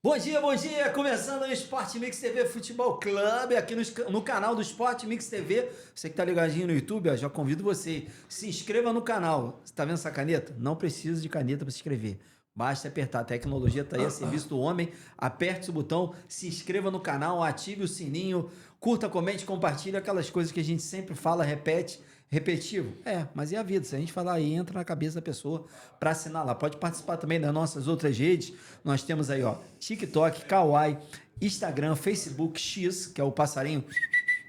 Bom dia, bom dia! Começando o Sport Mix TV Futebol Clube, aqui no canal do Sport Mix TV. Você que tá ligadinho no YouTube, ó, já convido você. Se inscreva no canal. Você tá vendo essa caneta? Não precisa de caneta para se inscrever. Basta apertar. A tecnologia tá aí a serviço do homem. Aperte o botão, se inscreva no canal, ative o sininho, curta, comente, compartilhe aquelas coisas que a gente sempre fala, repete. Repetitivo? Mas é a vida. Se a gente falar aí, entra na cabeça da pessoa para assinar lá. Pode participar também das nossas outras redes. Nós temos aí, ó, TikTok, Kawaii, Instagram, Facebook, X, que é o passarinho.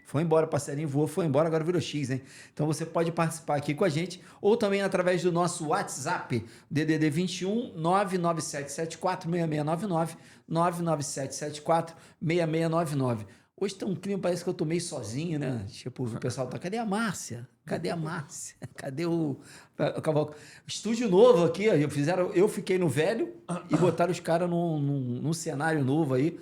Foi embora, o passarinho voou, foi embora, agora virou X, hein? Então você pode participar aqui com a gente, ou também através do nosso WhatsApp, DDD 21 99774 6699, 99774 6699. Hoje tá um clima, parece que eu tô meio sozinho, né? Tipo, o pessoal tá, cadê a Márcia? Cadê a Márcia? Cadê o Cavalo? Estúdio novo aqui, ó, eu fiquei no velho e botaram os caras num cenário novo aí.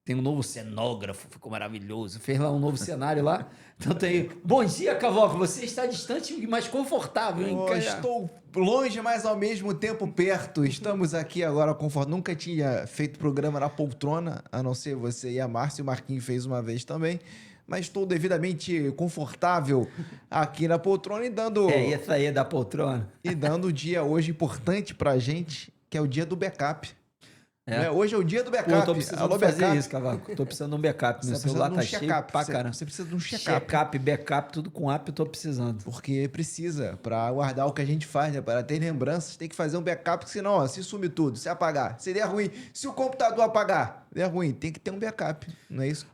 Tem um novo cenógrafo, ficou maravilhoso. Fez lá um novo cenário lá. Então tem. Bom dia, Cavoco. Você está distante e mais confortável, hein? Estou longe, mas ao mesmo tempo perto. Estamos aqui agora confortável. Nunca tinha feito programa na poltrona, a não ser você e a Márcia. O Marquinhos fez uma vez também. Mas estou devidamente confortável aqui na poltrona e dando. Essa aí é da poltrona. E dando um dia hoje importante pra gente, que é o dia do backup. Hoje é o dia do backup. Eu tô precisando fazer isso, Cavaco. Tô precisando de um backup. Meu celular tá cheio pra caramba. Você precisa de um check-up. Check-up, backup, tudo com app eu tô precisando. Porque precisa, para guardar o que a gente faz, né? Para ter lembranças, tem que fazer um backup, senão, ó, se sumir tudo, se apagar, seria ruim. Se o computador apagar, é ruim. Tem que ter um backup, não é isso?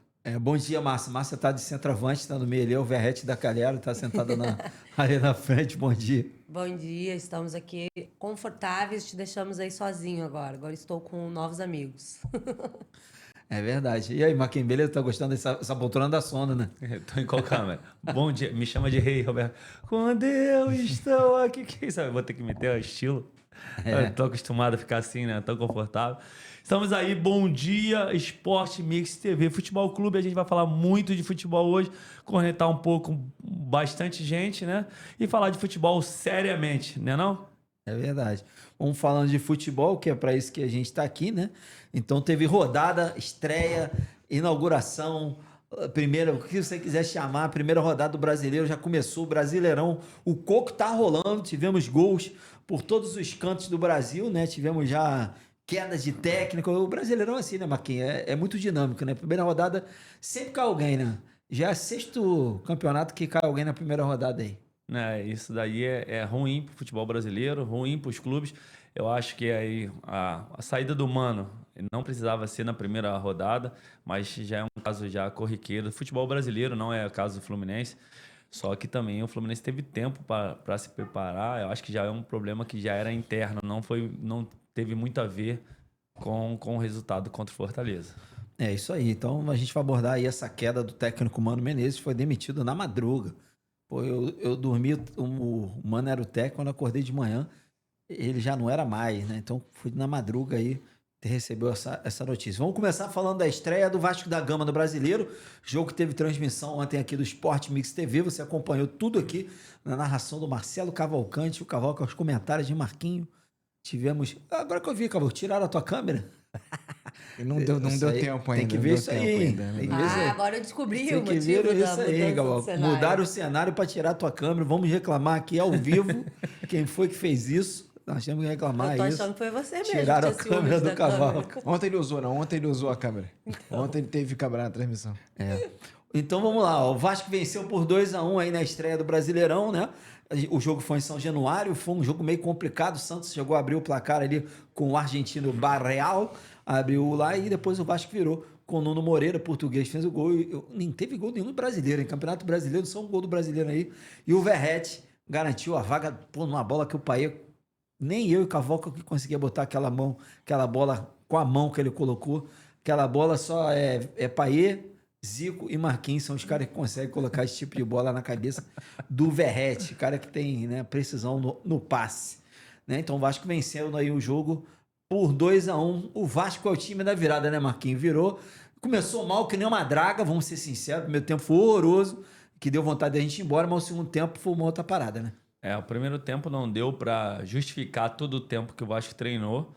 Bom dia, Márcia. Márcia tá de centroavante, tá no meio ali, é o Verrete da Calhera, tá sentada ali na frente. Bom dia. Bom dia, estamos aqui confortáveis, te deixamos aí sozinho agora. Agora estou com novos amigos. É verdade. E aí, Marquinhos, beleza? Tá gostando dessa poltrona da sono, né? Tô em qual câmera? Bom dia, me chama de Rei, Roberto. Quando eu estou aqui, que isso? Eu vou ter que meter o estilo. Eu tô acostumado a ficar assim, né? Tão confortável. Estamos aí, bom dia, Sport Mix TV, Futebol Clube. A gente vai falar muito de futebol hoje, cornetar um pouco, bastante gente, né? E falar de futebol seriamente, né não? É verdade. Vamos falando de futebol, que é para isso que a gente está aqui, né? Então teve rodada, estreia, inauguração, primeira, o que você quiser chamar, a primeira rodada do Brasileiro já começou, o Brasileirão, o coco tá rolando, tivemos gols por todos os cantos do Brasil, né? Tivemos já quedas de técnico, o Brasileirão é assim, né, Marquinhos? É muito dinâmico, né? Primeira rodada sempre cai alguém, né? Já é sexto campeonato que cai alguém na primeira rodada aí. Isso daí é ruim para o futebol brasileiro, ruim para os clubes. Eu acho que aí a saída do Mano não precisava ser na primeira rodada, mas já é um caso já corriqueiro do futebol brasileiro, não é o caso do Fluminense. Só que também o Fluminense teve tempo para se preparar. Eu acho que já é um problema que já era interno, não teve muito a ver com o resultado contra o Fortaleza. É isso aí. Então a gente vai abordar aí essa queda do técnico Mano Menezes, que foi demitido na madruga. Pô, eu dormi, o Mano era o técnico, quando eu acordei de manhã, ele já não era mais, né? Então fui na madruga aí, recebeu essa notícia. Vamos começar falando da estreia do Vasco da Gama no Brasileiro, jogo que teve transmissão ontem aqui do Sport Mix TV, você acompanhou tudo aqui na narração do Marcelo Cavalcante, o Cavalco aos comentários de Marquinho. Tivemos... Agora que eu vi, Cavalco, tiraram a tua câmera? Não deu tempo ainda. Tem que ver isso aí. Agora eu descobri tem o motivo ver da isso aí, mudança do cenário. Mudaram o cenário para tirar a tua câmera. Vamos reclamar aqui ao vivo quem foi que fez isso. Nós temos que reclamar isso. Eu tô achando que foi você mesmo. Tiraram a que tinha câmera ciúmes do da Cavalo. câmera. Ontem ele usou a câmera. Ontem ele teve que quebrar na transmissão. Então vamos lá, ó. O Vasco venceu por 2-1 aí na estreia do Brasileirão, né? O jogo foi em São Januário, foi um jogo meio complicado. O Santos chegou a abrir o placar ali com o argentino Barreal, abriu lá e depois o Vasco virou com o Nuno Moreira, português, fez o gol. Nem teve gol nenhum do brasileiro, em Campeonato Brasileiro, só um gol do brasileiro aí. E o Verrete garantiu a vaga, numa bola que o Paê, nem eu e o Cavoca que conseguia botar aquela bola com a mão que ele colocou. Aquela bola só é Paê, Zico e Marquinhos são os caras que conseguem colocar esse tipo de bola na cabeça do Verrete, cara que tem, né, precisão no passe. Né? Então o Vasco venceu aí o jogo por 2-1. O Vasco é o time da virada, né, Marquinhos? Virou, começou mal que nem uma draga, vamos ser sinceros, o primeiro tempo foi horroroso, que deu vontade da gente ir embora, mas o segundo tempo foi uma outra parada, né? O primeiro tempo não deu para justificar todo o tempo que o Vasco treinou.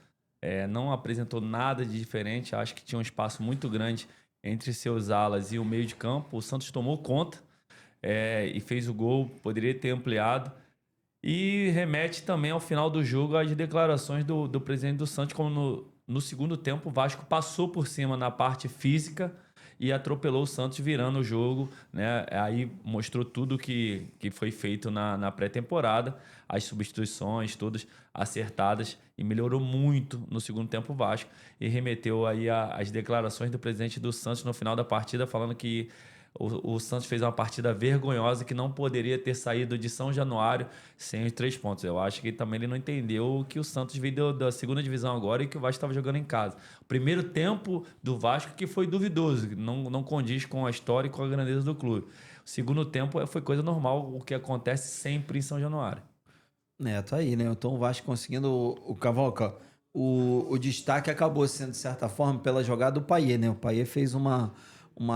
não apresentou nada de diferente. Acho que tinha um espaço muito grande entre seus alas e o meio de campo. O Santos tomou conta e fez o gol, poderia ter ampliado. E remete também ao final do jogo as declarações do presidente do Santos, como no segundo tempo o Vasco passou por cima na parte física e atropelou o Santos virando o jogo, né? Aí mostrou tudo que foi feito na pré-temporada, as substituições todas acertadas e melhorou muito no segundo tempo o Vasco e remeteu aí as declarações do presidente do Santos no final da partida falando que o Santos fez uma partida vergonhosa que não poderia ter saído de São Januário sem os 3 pontos. Eu acho que também ele não entendeu que o Santos veio da segunda divisão agora e que o Vasco estava jogando em casa. O primeiro tempo do Vasco que foi duvidoso, não condiz com a história e com a grandeza do clube. O segundo tempo foi coisa normal, o que acontece sempre em São Januário. Tá aí, né? Então o Vasco conseguindo o Cavoca. O destaque acabou sendo, de certa forma, pela jogada do Payet, né? O Payet fez uma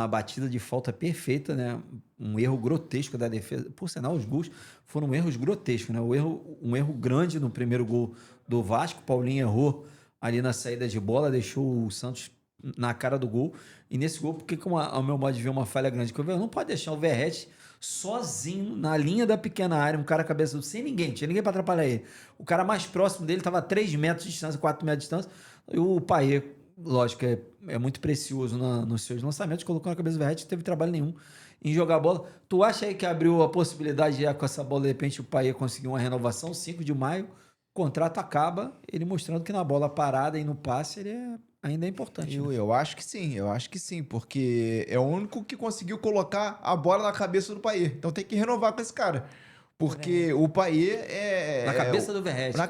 batida de falta perfeita, né? Um erro grotesco da defesa. Por sinal, os gols foram erros grotescos, né? Um erro grande no primeiro gol do Vasco. O Paulinho errou ali na saída de bola, deixou o Santos na cara do gol. E nesse gol, porque ao meu modo de ver, uma falha grande que eu vejo, não pode deixar o Verratti sozinho na linha da pequena área, um cara cabeça sem ninguém, tinha ninguém para atrapalhar ele. O cara mais próximo dele estava a 3 metros de distância, 4 metros de distância. E o Payet, lógico, é muito precioso nos seus lançamentos, colocou na cabeça do Verratti, não teve trabalho nenhum em jogar bola. Tu acha aí que abriu a possibilidade de com essa bola, de repente, o Payet conseguir uma renovação, 5 de maio, o contrato acaba, ele mostrando que na bola parada e no passe ele ainda é importante. Eu acho que sim, porque é o único que conseguiu colocar a bola na cabeça do Payet. Então tem que renovar com esse cara. Porque o Payet Na cabeça do Verratti.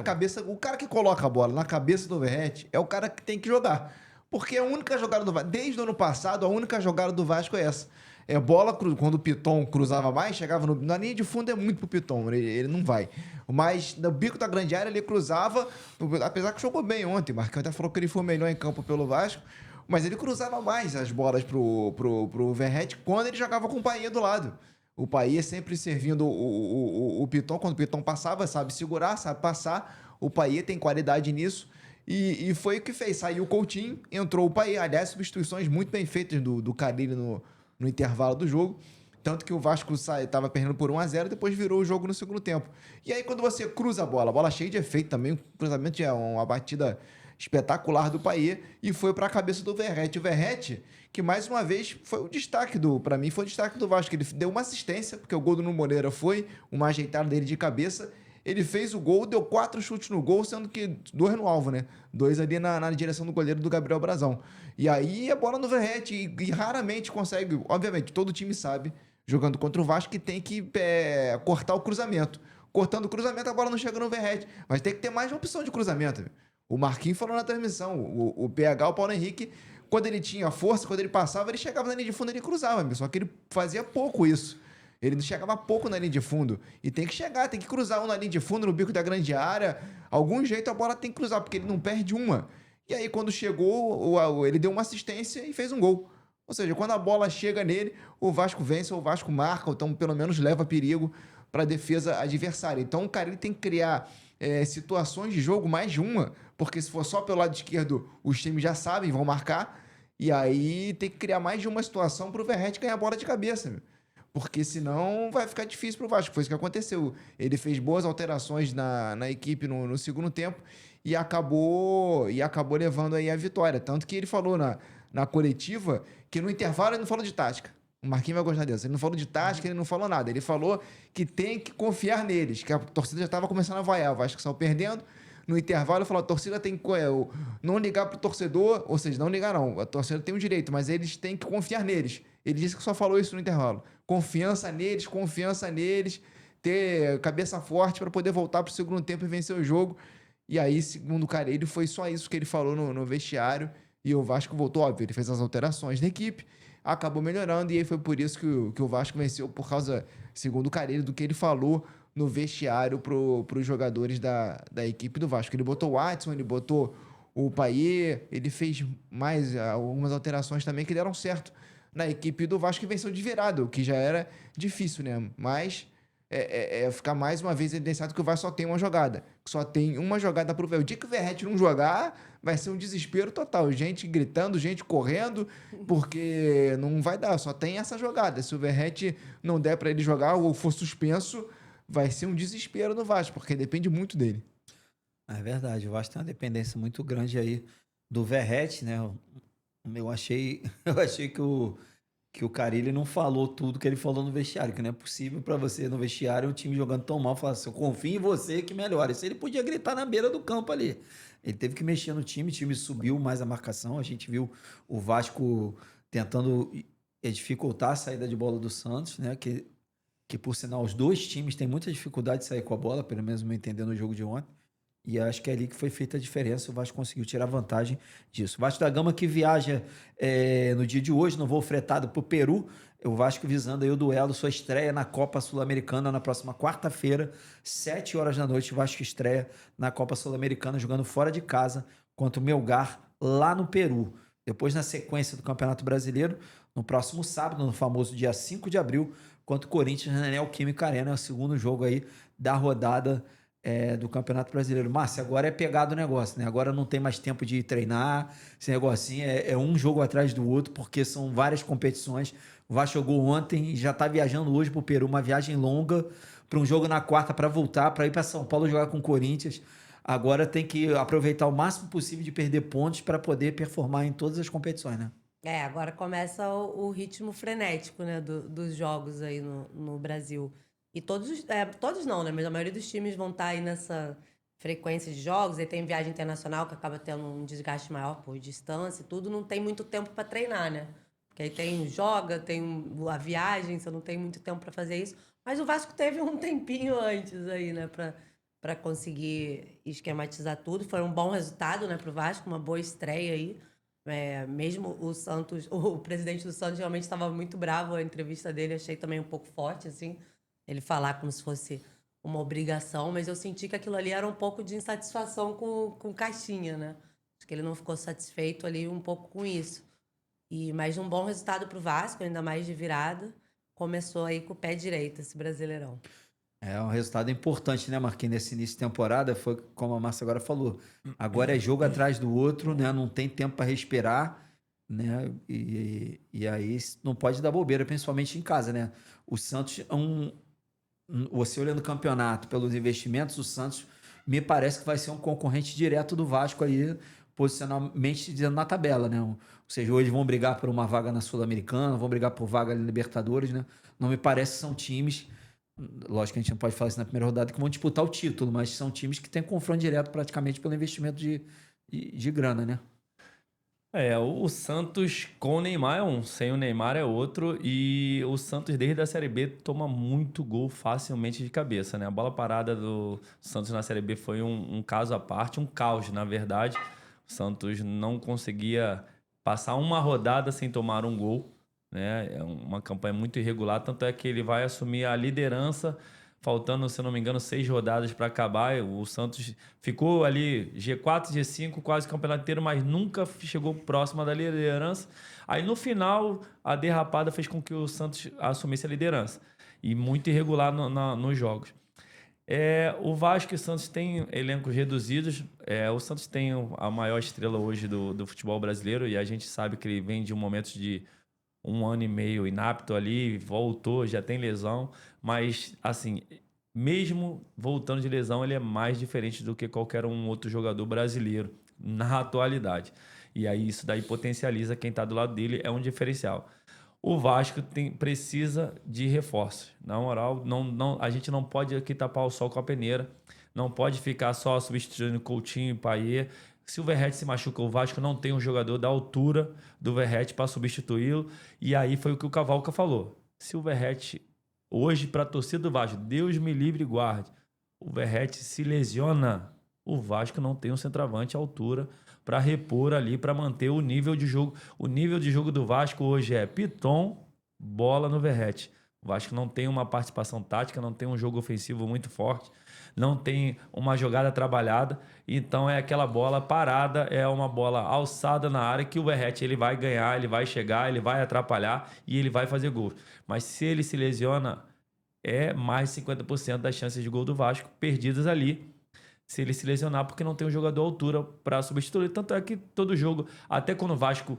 O cara que coloca a bola na cabeça do Verratti é o cara que tem que jogar. Porque a única jogada do Vasco, desde o ano passado, a única jogada do Vasco é essa. É bola, quando o Piton cruzava mais, chegava na linha de fundo, é muito pro Piton, ele não vai. Mas no bico da grande área ele cruzava, apesar que jogou bem ontem, o Marcão até falou que ele foi o melhor em campo pelo Vasco, mas ele cruzava mais as bolas pro Verratti quando ele jogava com o Payet do lado. O Payet sempre servindo o Piton, quando o Piton passava, sabe segurar, sabe passar, o Payet tem qualidade nisso. E foi o que fez, saiu o Coutinho, entrou o Payet, aliás, substituições muito bem feitas do Carille no intervalo do jogo, tanto que o Vasco estava perdendo por 1-0, depois virou o jogo no segundo tempo. E aí quando você cruza a bola cheia de efeito também, o cruzamento é uma batida espetacular do Payet e foi para a cabeça do Verratti. O Verratti, que mais uma vez foi o destaque para mim foi o destaque do Vasco, ele deu uma assistência, porque o gol do Nuno Moreira foi uma ajeitada dele de cabeça. Ele fez o gol, deu 4 chutes no gol, sendo que 2 no alvo, né? 2 ali na direção do goleiro do Gabriel Brazão. E aí a bola no Verratti e raramente consegue... Obviamente, todo time sabe, jogando contra o Vasco, que tem que cortar o cruzamento. Cortando o cruzamento, a bola não chega no Verratti. Mas tem que ter mais uma opção de cruzamento. O Marquinhos falou na transmissão. O PH, o Paulo Henrique, quando ele tinha força, quando ele passava, ele chegava na linha de fundo e ele cruzava. Só que ele fazia pouco isso. Ele chegava pouco na linha de fundo. E tem que chegar, tem que cruzar um na linha de fundo, no bico da grande área. Algum jeito a bola tem que cruzar, porque ele não perde uma. E aí, quando chegou, ele deu uma assistência e fez um gol. Ou seja, quando a bola chega nele, o Vasco vence, ou o Vasco marca, ou então pelo menos leva perigo para a defesa adversária. Então, o cara ele tem que criar situações de jogo, mais de uma, porque se for só pelo lado esquerdo, os times já sabem, vão marcar. E aí tem que criar mais de uma situação para o Verratti ganhar a bola de cabeça, meu. Porque senão vai ficar difícil pro Vasco. Foi isso que aconteceu. Ele fez boas alterações na equipe no segundo tempo e acabou levando aí a vitória. Tanto que ele falou na coletiva que no intervalo ele não falou de tática. O Marquinhos vai gostar disso. Ele não falou de tática, ele não falou nada. Ele falou que tem que confiar neles, que a torcida já estava começando a vaiar. O Vasco saiu perdendo. No intervalo, ele falou: a torcida tem que não ligar pro torcedor, ou seja, não ligar não. A torcida tem o direito, mas eles têm que confiar neles. Ele disse que só falou isso no intervalo. Confiança neles, ter cabeça forte para poder voltar pro segundo tempo e vencer o jogo. E aí, segundo o Carille, foi só isso que ele falou no vestiário. E o Vasco voltou, óbvio, ele fez as alterações da equipe, acabou melhorando, e aí foi por isso que o Vasco venceu, por causa, segundo o Carille, do que ele falou no vestiário pros jogadores da equipe do Vasco. Ele botou o Watson, ele botou o Payet, ele fez mais algumas alterações também que deram certo na equipe do Vasco, que venceu de virada, o que já era difícil, né? Mas ficar mais uma vez evidenciado que o Vasco só tem uma jogada. Que só tem uma jogada pro Verratti. O dia que o Verratti não jogar, vai ser um desespero total. Gente gritando, gente correndo, porque não vai dar, só tem essa jogada. Se o Verratti não der para ele jogar ou for suspenso, vai ser um desespero no Vasco, porque depende muito dele. É verdade, o Vasco tem uma dependência muito grande aí do Verratti, né? Eu achei, eu achei que o Carille não falou tudo que ele falou no vestiário, que não é possível para você no vestiário um time jogando tão mal, falar assim, eu confio em você que melhora. Isso ele podia gritar na beira do campo ali. Ele teve que mexer no time, o time subiu mais a marcação, a gente viu o Vasco tentando dificultar a saída de bola do Santos, né? Que por sinal os dois times têm muita dificuldade de sair com a bola, pelo menos me entender no jogo de ontem. E acho que é ali que foi feita a diferença. O Vasco conseguiu tirar vantagem disso. O Vasco da Gama que viaja no dia de hoje, no voo fretado para o Peru. O Vasco visando aí o duelo, sua estreia na Copa Sul-Americana na próxima quarta-feira, 7 horas da noite. O Vasco estreia na Copa Sul-Americana, jogando fora de casa contra o Melgar, lá no Peru. Depois, na sequência do Campeonato Brasileiro, no próximo sábado, no famoso dia 5 de abril, contra o Corinthians na Neoquímica Arena. É o segundo jogo aí da rodada do Campeonato Brasileiro. Márcio, agora é pegado o negócio, né? Agora não tem mais tempo de treinar, esse negocinho é um jogo atrás do outro, porque são várias competições. O Vasco jogou ontem e já está viajando hoje para o Peru, uma viagem longa para um jogo na quarta para voltar, para ir para São Paulo jogar com o Corinthians. Agora tem que aproveitar o máximo possível de perder pontos para poder performar em todas as competições, né? Agora começa o ritmo frenético, né, dos jogos aí no Brasil. E todos não, né? Mas a maioria dos times vão estar aí nessa frequência de jogos. Aí tem viagem internacional que acaba tendo um desgaste maior por distância e tudo. Não tem muito tempo para treinar, né? Porque aí tem a viagem, você não tem muito tempo para fazer isso. Mas o Vasco teve um tempinho antes aí, né? Para conseguir esquematizar tudo. Foi um bom resultado, né, para o Vasco, uma boa estreia aí. Mesmo o Santos, o presidente do Santos realmente estava muito bravo. A entrevista dele achei também um pouco forte, assim. Ele falar como se fosse uma obrigação, mas eu senti que aquilo ali era um pouco de insatisfação com o Caixinha, né? Acho que ele não ficou satisfeito ali um pouco com isso. Mas um bom resultado para o Vasco, ainda mais de virada. Começou aí com o pé direito esse Brasileirão. É um resultado importante, né, Marquinhos? Nesse início de temporada, foi como a Márcia agora falou. Agora é jogo atrás do outro, né? Não tem tempo para respirar, né? E aí não pode dar bobeira, principalmente em casa, né? O Santos você olhando o campeonato pelos investimentos, o Santos me parece que vai ser um concorrente direto do Vasco aí, posicionalmente dizendo na tabela, né? Ou seja, hoje vão brigar por uma vaga na Sul-Americana, vão brigar por vaga na Libertadores, né? Não me parece que são times, lógico que a gente não pode falar isso na primeira rodada, que vão disputar o título, mas são times que têm confronto direto praticamente pelo investimento de grana, né? O Santos com o Neymar é um, sem o Neymar é outro, e o Santos desde a Série B toma muito gol facilmente de cabeça, né? A bola parada do Santos na Série B foi um caso à parte, um caos, na verdade. O Santos não conseguia passar uma rodada sem tomar um gol, né? É uma campanha muito irregular, tanto é que ele vai assumir a liderança faltando, se eu não me engano, 6 rodadas para acabar. O Santos ficou ali G4, G5, quase o campeonato inteiro, mas nunca chegou próximo da liderança. Aí, no final, a derrapada fez com que o Santos assumisse a liderança. E muito irregular nos jogos. O Vasco e o Santos têm elencos reduzidos. O Santos tem a maior estrela hoje do futebol brasileiro, e a gente sabe que ele vem de um momento de 1 ano e meio inapto ali, voltou, já tem lesão, mas assim, mesmo voltando de lesão, ele é mais diferente do que qualquer um outro jogador brasileiro na atualidade. E aí isso daí potencializa quem está do lado dele, é um diferencial. O Vasco precisa de reforços. Na moral, a gente não pode aqui tapar o sol com a peneira, não pode ficar só substituindo Coutinho e Payet. Se o Verratti se machuca, o Vasco não tem um jogador da altura do Verratti para substituí-lo. E aí foi o que o Cavalca falou. Se o Verratti, hoje, para a torcida do Vasco, Deus me livre e guarde, o Verratti se lesiona, o Vasco não tem um centroavante à altura para repor ali, para manter o nível de jogo. O nível de jogo do Vasco hoje é Piton, bola no Verratti. O Vasco não tem uma participação tática, não tem um jogo ofensivo muito forte, não tem uma jogada trabalhada, então é aquela bola parada, é uma bola alçada na área que o Verratti ele vai ganhar, ele vai chegar, ele vai atrapalhar e ele vai fazer gol. Mas se ele se lesiona, é mais de 50% das chances de gol do Vasco perdidas ali, se ele se lesionar, porque não tem um jogador à altura para substituir. Tanto é que todo jogo, até quando o Vasco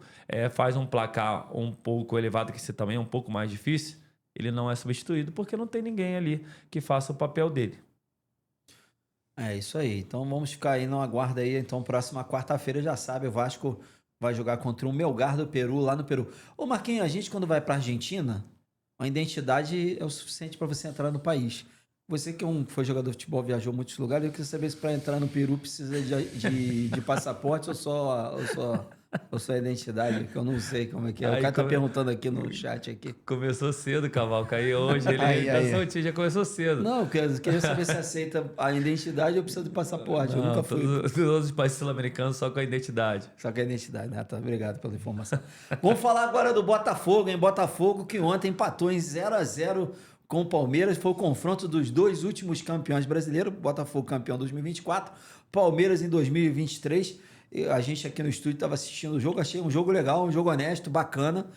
faz um placar um pouco elevado, que também é um pouco mais difícil, ele não é substituído porque não tem ninguém ali que faça o papel dele. É isso aí. Então vamos ficar aí no aguardo aí. Então, próxima quarta-feira, já sabe, o Vasco vai jogar contra o Melgar do Peru, lá no Peru. Ô, Marquinhos, a gente quando vai pra Argentina, a identidade é o suficiente para você entrar no país. Você que foi jogador de futebol, viajou muitos lugares, eu queria saber se para entrar no Peru precisa de passaporte ou só identidade, que eu não sei como é que é. O cara tá perguntando aqui no chat aqui. Começou cedo, Cavalca. Aí hoje ele já começou cedo. Não, eu queria saber se aceita a identidade ou precisa de passaporte. Eu nunca fui. Todos os países sul-americanos só com a identidade. Só com a identidade, né? Tá, obrigado pela informação. Vamos falar agora do Botafogo, hein? Botafogo que ontem empatou em 0-0 com o Palmeiras. Foi o confronto dos dois últimos campeões brasileiros. Botafogo campeão em 2024, Palmeiras em 2023. A gente aqui no estúdio estava assistindo o jogo, achei um jogo legal, um jogo honesto, bacana,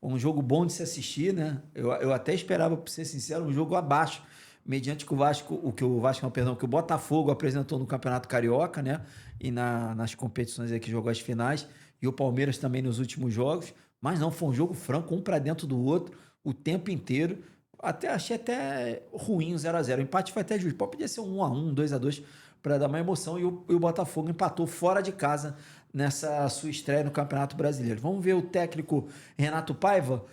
um jogo bom de se assistir, né? Eu até esperava, para ser sincero, um jogo abaixo, mediante que o Botafogo apresentou no Campeonato Carioca, né? E nas competições aí que jogou as finais, e o Palmeiras também nos últimos jogos, mas não, foi um jogo franco, um para dentro do outro, o tempo inteiro. Achei até ruim o 0-0. O empate foi até justo. Podia ser um 1-1, 2-2 para dar uma emoção. E o Botafogo empatou fora de casa nessa sua estreia no Campeonato Brasileiro. Vamos ver o técnico Renato Paiva,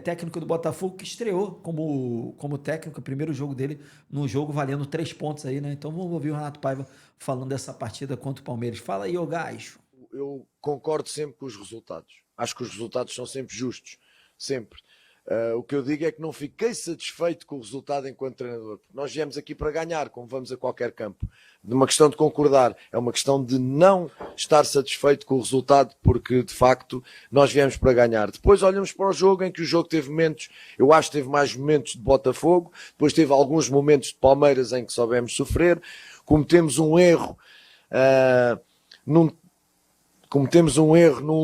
técnico do Botafogo, que estreou como técnico, o primeiro jogo dele, no jogo valendo 3 pontos aí, né? Então vamos ouvir o Renato Paiva falando dessa partida contra o Palmeiras. Fala aí, ô Gajo. Eu concordo sempre com os resultados. Acho que os resultados são sempre justos. Sempre. O que eu digo é que não fiquei satisfeito com o resultado enquanto treinador. Porque nós viemos aqui para ganhar, como vamos a qualquer campo. De uma questão de concordar, é uma questão de não estar satisfeito com o resultado, porque de facto nós viemos para ganhar. Depois olhamos para o jogo, em que o jogo teve momentos, eu acho que teve mais momentos de Botafogo, depois teve alguns momentos de Palmeiras em que soubemos sofrer, cometemos um erro num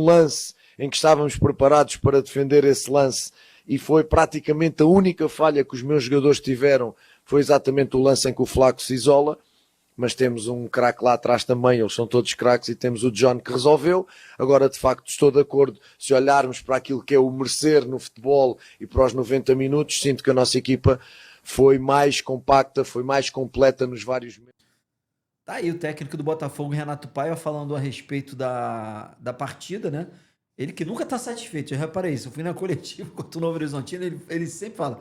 lance em que estávamos preparados para defender esse lance, e foi praticamente a única falha que os meus jogadores tiveram, foi exatamente o lance em que o Flaco se isola, mas temos um craque lá atrás também, eles são todos craques, e temos o John que resolveu. Agora, de facto, estou de acordo, se olharmos para aquilo que é o merecer no futebol e para os 90 minutos, sinto que a nossa equipa foi mais compacta, foi mais completa nos vários momentos. Tá aí o técnico do Botafogo, Renato Paiva, falando a respeito da partida, né? Ele que nunca tá satisfeito, eu reparei isso. Eu fui na coletiva contra o Novo Horizontino, ele sempre fala,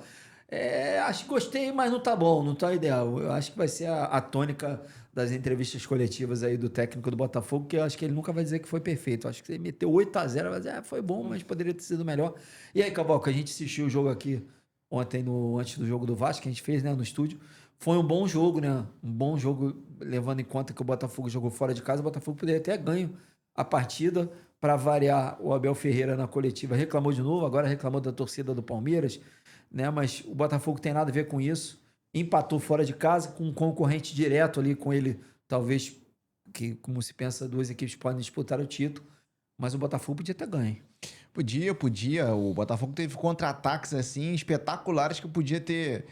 acho que gostei, mas não tá bom, não tá ideal. Eu acho que vai ser a tônica das entrevistas coletivas aí do técnico do Botafogo, que eu acho que ele nunca vai dizer que foi perfeito. Eu acho que ele meteu 8-0, vai dizer, foi bom, mas poderia ter sido melhor. E aí, Cavalca, a gente assistiu o jogo aqui ontem, antes do jogo do Vasco, que a gente fez, né, no estúdio. Foi um bom jogo, né? Um bom jogo, levando em conta que o Botafogo jogou fora de casa. O Botafogo poderia ter ganho a partida. Para variar, o Abel Ferreira na coletiva reclamou de novo, agora reclamou da torcida do Palmeiras, né? Mas o Botafogo tem nada a ver com isso. Empatou fora de casa, com um concorrente direto ali com ele, talvez, que, como se pensa, duas equipes podem disputar o título, mas o Botafogo podia ter ganho. Podia. O Botafogo teve contra-ataques assim espetaculares que podia ter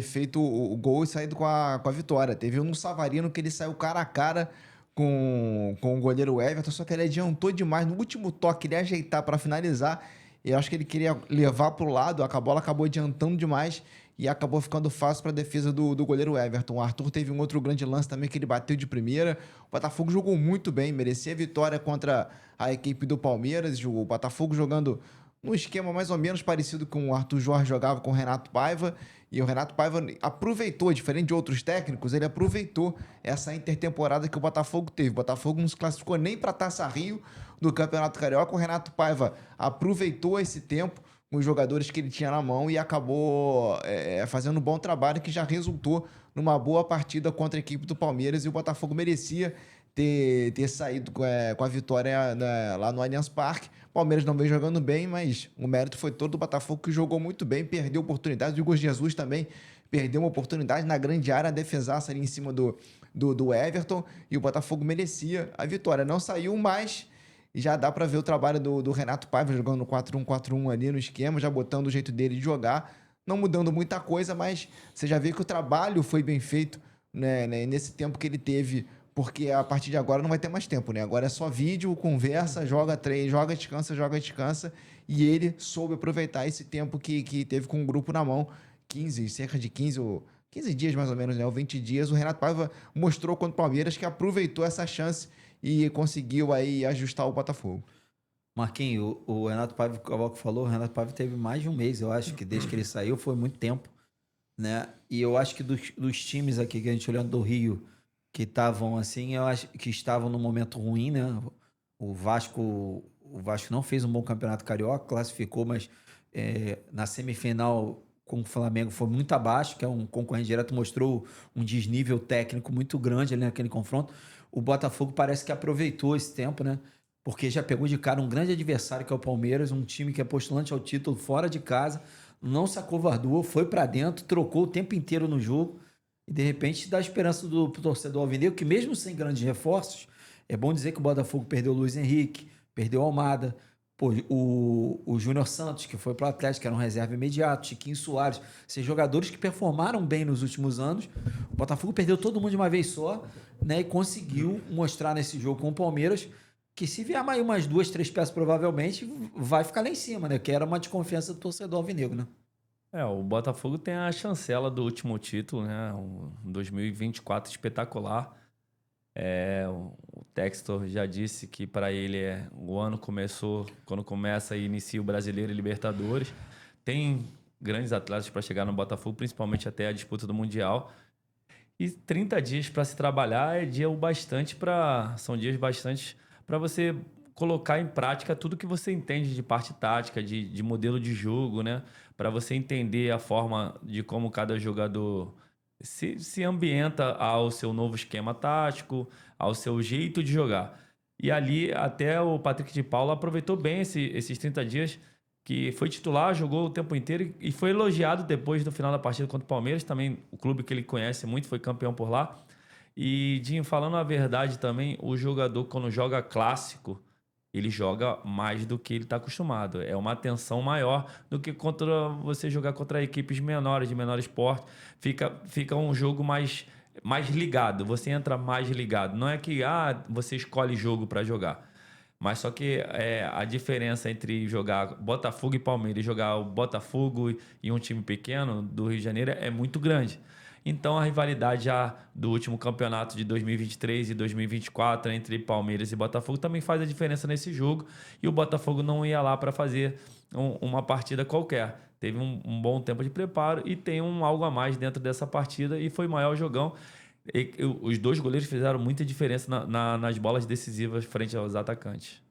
feito o gol e saído com a vitória. Teve um no Savarino que ele saiu cara a cara com o goleiro Everton, só que ele adiantou demais. No último toque, ele ia ajeitar para finalizar. Eu acho que ele queria levar para o lado, a bola acabou adiantando demais e acabou ficando fácil para a defesa do goleiro Everton. O Arthur teve um outro grande lance também que ele bateu de primeira. O Botafogo jogou muito bem, merecia a vitória contra a equipe do Palmeiras. O Botafogo jogando num esquema mais ou menos parecido com o Arthur Jorge jogava com o Renato Paiva. E o Renato Paiva aproveitou, diferente de outros técnicos, ele aproveitou essa intertemporada que o Botafogo teve. O Botafogo não se classificou nem para a Taça Rio do Campeonato Carioca. O Renato Paiva aproveitou esse tempo com os jogadores que ele tinha na mão e acabou fazendo um bom trabalho que já resultou numa boa partida contra a equipe do Palmeiras. E o Botafogo merecia ter saído com a vitória lá no Allianz Parque. O Palmeiras não vem jogando bem, mas o mérito foi todo do Botafogo, que jogou muito bem, perdeu oportunidades. O Igor Jesus também perdeu uma oportunidade na grande área, a defesaça ali em cima do Everton, e o Botafogo merecia a vitória. Não saiu, mas já dá para ver o trabalho do Renato Paiva jogando no 4-1-4-1 ali no esquema, já botando o jeito dele de jogar. não mudando muita coisa, mas você já vê que o trabalho foi bem feito, né, nesse tempo que ele teve, porque a partir de agora não vai ter mais tempo, né? Agora é só vídeo, conversa, joga treino, joga, descansa, e ele soube aproveitar esse tempo que teve com o grupo na mão, cerca de 15 dias mais ou menos, né? Ou 20 dias, o Renato Paiva mostrou contra o Palmeiras que aproveitou essa chance e conseguiu aí ajustar o Botafogo. Marquinhos, o Renato Paiva, o que falou, o Renato Paiva teve mais de um mês, eu acho que desde que ele saiu foi muito tempo, né? E eu acho que dos times aqui que a gente olhando do Rio, que estavam assim, eu acho que estavam num momento ruim, né? O Vasco não fez um bom campeonato carioca, classificou, mas na semifinal com o Flamengo foi muito abaixo, que é um concorrente direto, mostrou um desnível técnico muito grande ali naquele confronto. O Botafogo parece que aproveitou esse tempo, né? Porque já pegou de cara um grande adversário que é o Palmeiras, um time que é postulante ao título fora de casa, não se acovardou, foi pra dentro, trocou o tempo inteiro no jogo e de repente dá esperança pro torcedor alvinegro, que mesmo sem grandes reforços, é bom dizer que o Botafogo perdeu o Luiz Henrique, perdeu o Almada, pô, o Júnior Santos, que foi pro Atlético, que era um reserva imediato, Chiquinho Soares, esses jogadores que performaram bem nos últimos anos. O Botafogo perdeu todo mundo de uma vez só, né, e conseguiu mostrar nesse jogo com o Palmeiras que se vier mais umas 2, 3 peças, provavelmente vai ficar lá em cima, né? Que era uma desconfiança do torcedor alvinegro, né? O Botafogo tem a chancela do último título, né? Um 2024 espetacular. O Textor já disse que para ele o ano começou quando começa e inicia o Brasileiro e Libertadores. Tem grandes atletas para chegar no Botafogo, principalmente até a disputa do Mundial. E 30 dias para se trabalhar são dias bastante para você colocar em prática tudo que você entende de parte tática, de modelo de jogo, né? Para você entender a forma de como cada jogador se ambienta ao seu novo esquema tático, ao seu jeito de jogar. E ali até o Patrick de Paula aproveitou bem esses 30 dias, que foi titular, jogou o tempo inteiro e foi elogiado depois do final da partida contra o Palmeiras, também o clube que ele conhece muito, foi campeão por lá. E, Dinho, falando a verdade também, o jogador quando joga clássico, ele joga mais do que ele está acostumado. É uma atenção maior do que contra você jogar contra equipes menores, de menor esporte. Fica um jogo mais ligado, você entra mais ligado. Não é que você escolhe jogo para jogar. Mas só que a diferença entre jogar Botafogo e Palmeiras e jogar o Botafogo e um time pequeno do Rio de Janeiro é muito grande. Então a rivalidade já do último campeonato de 2023 e 2024 entre Palmeiras e Botafogo também faz a diferença nesse jogo. E o Botafogo não ia lá para fazer uma partida qualquer. Teve um bom tempo de preparo e tem algo a mais dentro dessa partida e foi o maior jogão. Os dois goleiros fizeram muita diferença nas bolas decisivas frente aos atacantes.